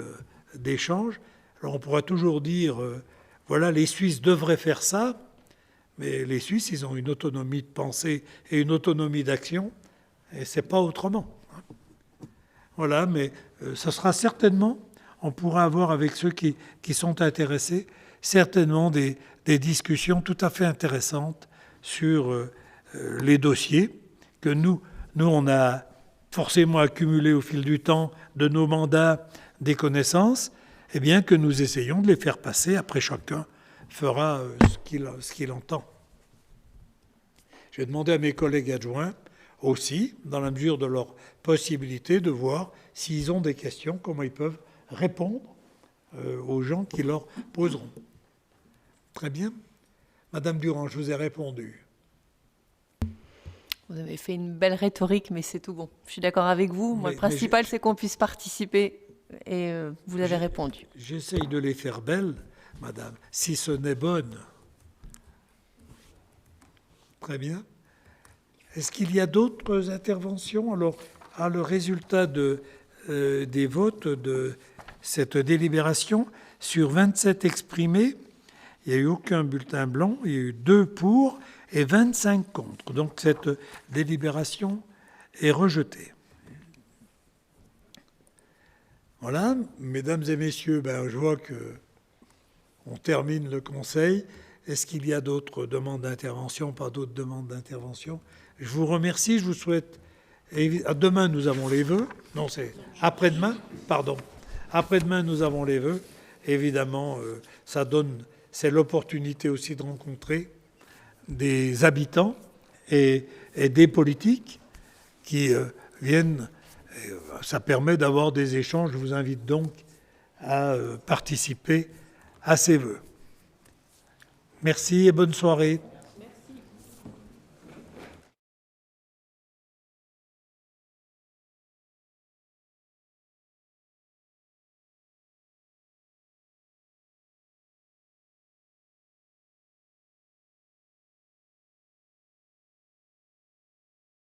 d'échange. Alors on pourra toujours dire, voilà, les Suisses devraient faire ça, mais les Suisses, ils ont une autonomie de pensée et une autonomie d'action, et c'est pas autrement. Voilà, mais ce sera certainement, on pourra avoir avec ceux qui sont intéressés, certainement des discussions tout à fait intéressantes sur les dossiers que nous, on a forcément accumulés au fil du temps de nos mandats, des connaissances, et bien que nous essayons de les faire passer. Après, chacun fera ce qu'il entend. Je vais demander à mes collègues adjoints aussi, dans la mesure de leurs possibilités, de voir s'ils ont des questions, comment ils peuvent répondre aux gens qui leur poseront. Très bien. Madame Durand, je vous ai répondu. Vous avez fait une belle rhétorique, mais c'est tout bon. Je suis d'accord avec vous. Moi, le principal, c'est qu'on puisse participer, et vous avez répondu. J'essaye de les faire belles, madame, si ce n'est bonne. Très bien. Est-ce qu'il y a d'autres interventions? Alors, le résultat des votes de cette délibération, sur 27 exprimés, il n'y a eu aucun bulletin blanc, il y a eu 2 pour et 25 contre. Donc cette délibération est rejetée. Voilà, mesdames et messieurs, je vois qu'on termine le conseil. Est-ce qu'il y a d'autres demandes d'intervention? Pas d'autres demandes d'intervention? Je vous remercie, je vous souhaite... Demain, nous avons les vœux. Non, c'est après-demain, pardon. Après-demain, nous avons les vœux. Évidemment, c'est l'opportunité aussi de rencontrer des habitants et des politiques qui viennent. Ça permet d'avoir des échanges. Je vous invite donc à participer à ces vœux. Merci et bonne soirée.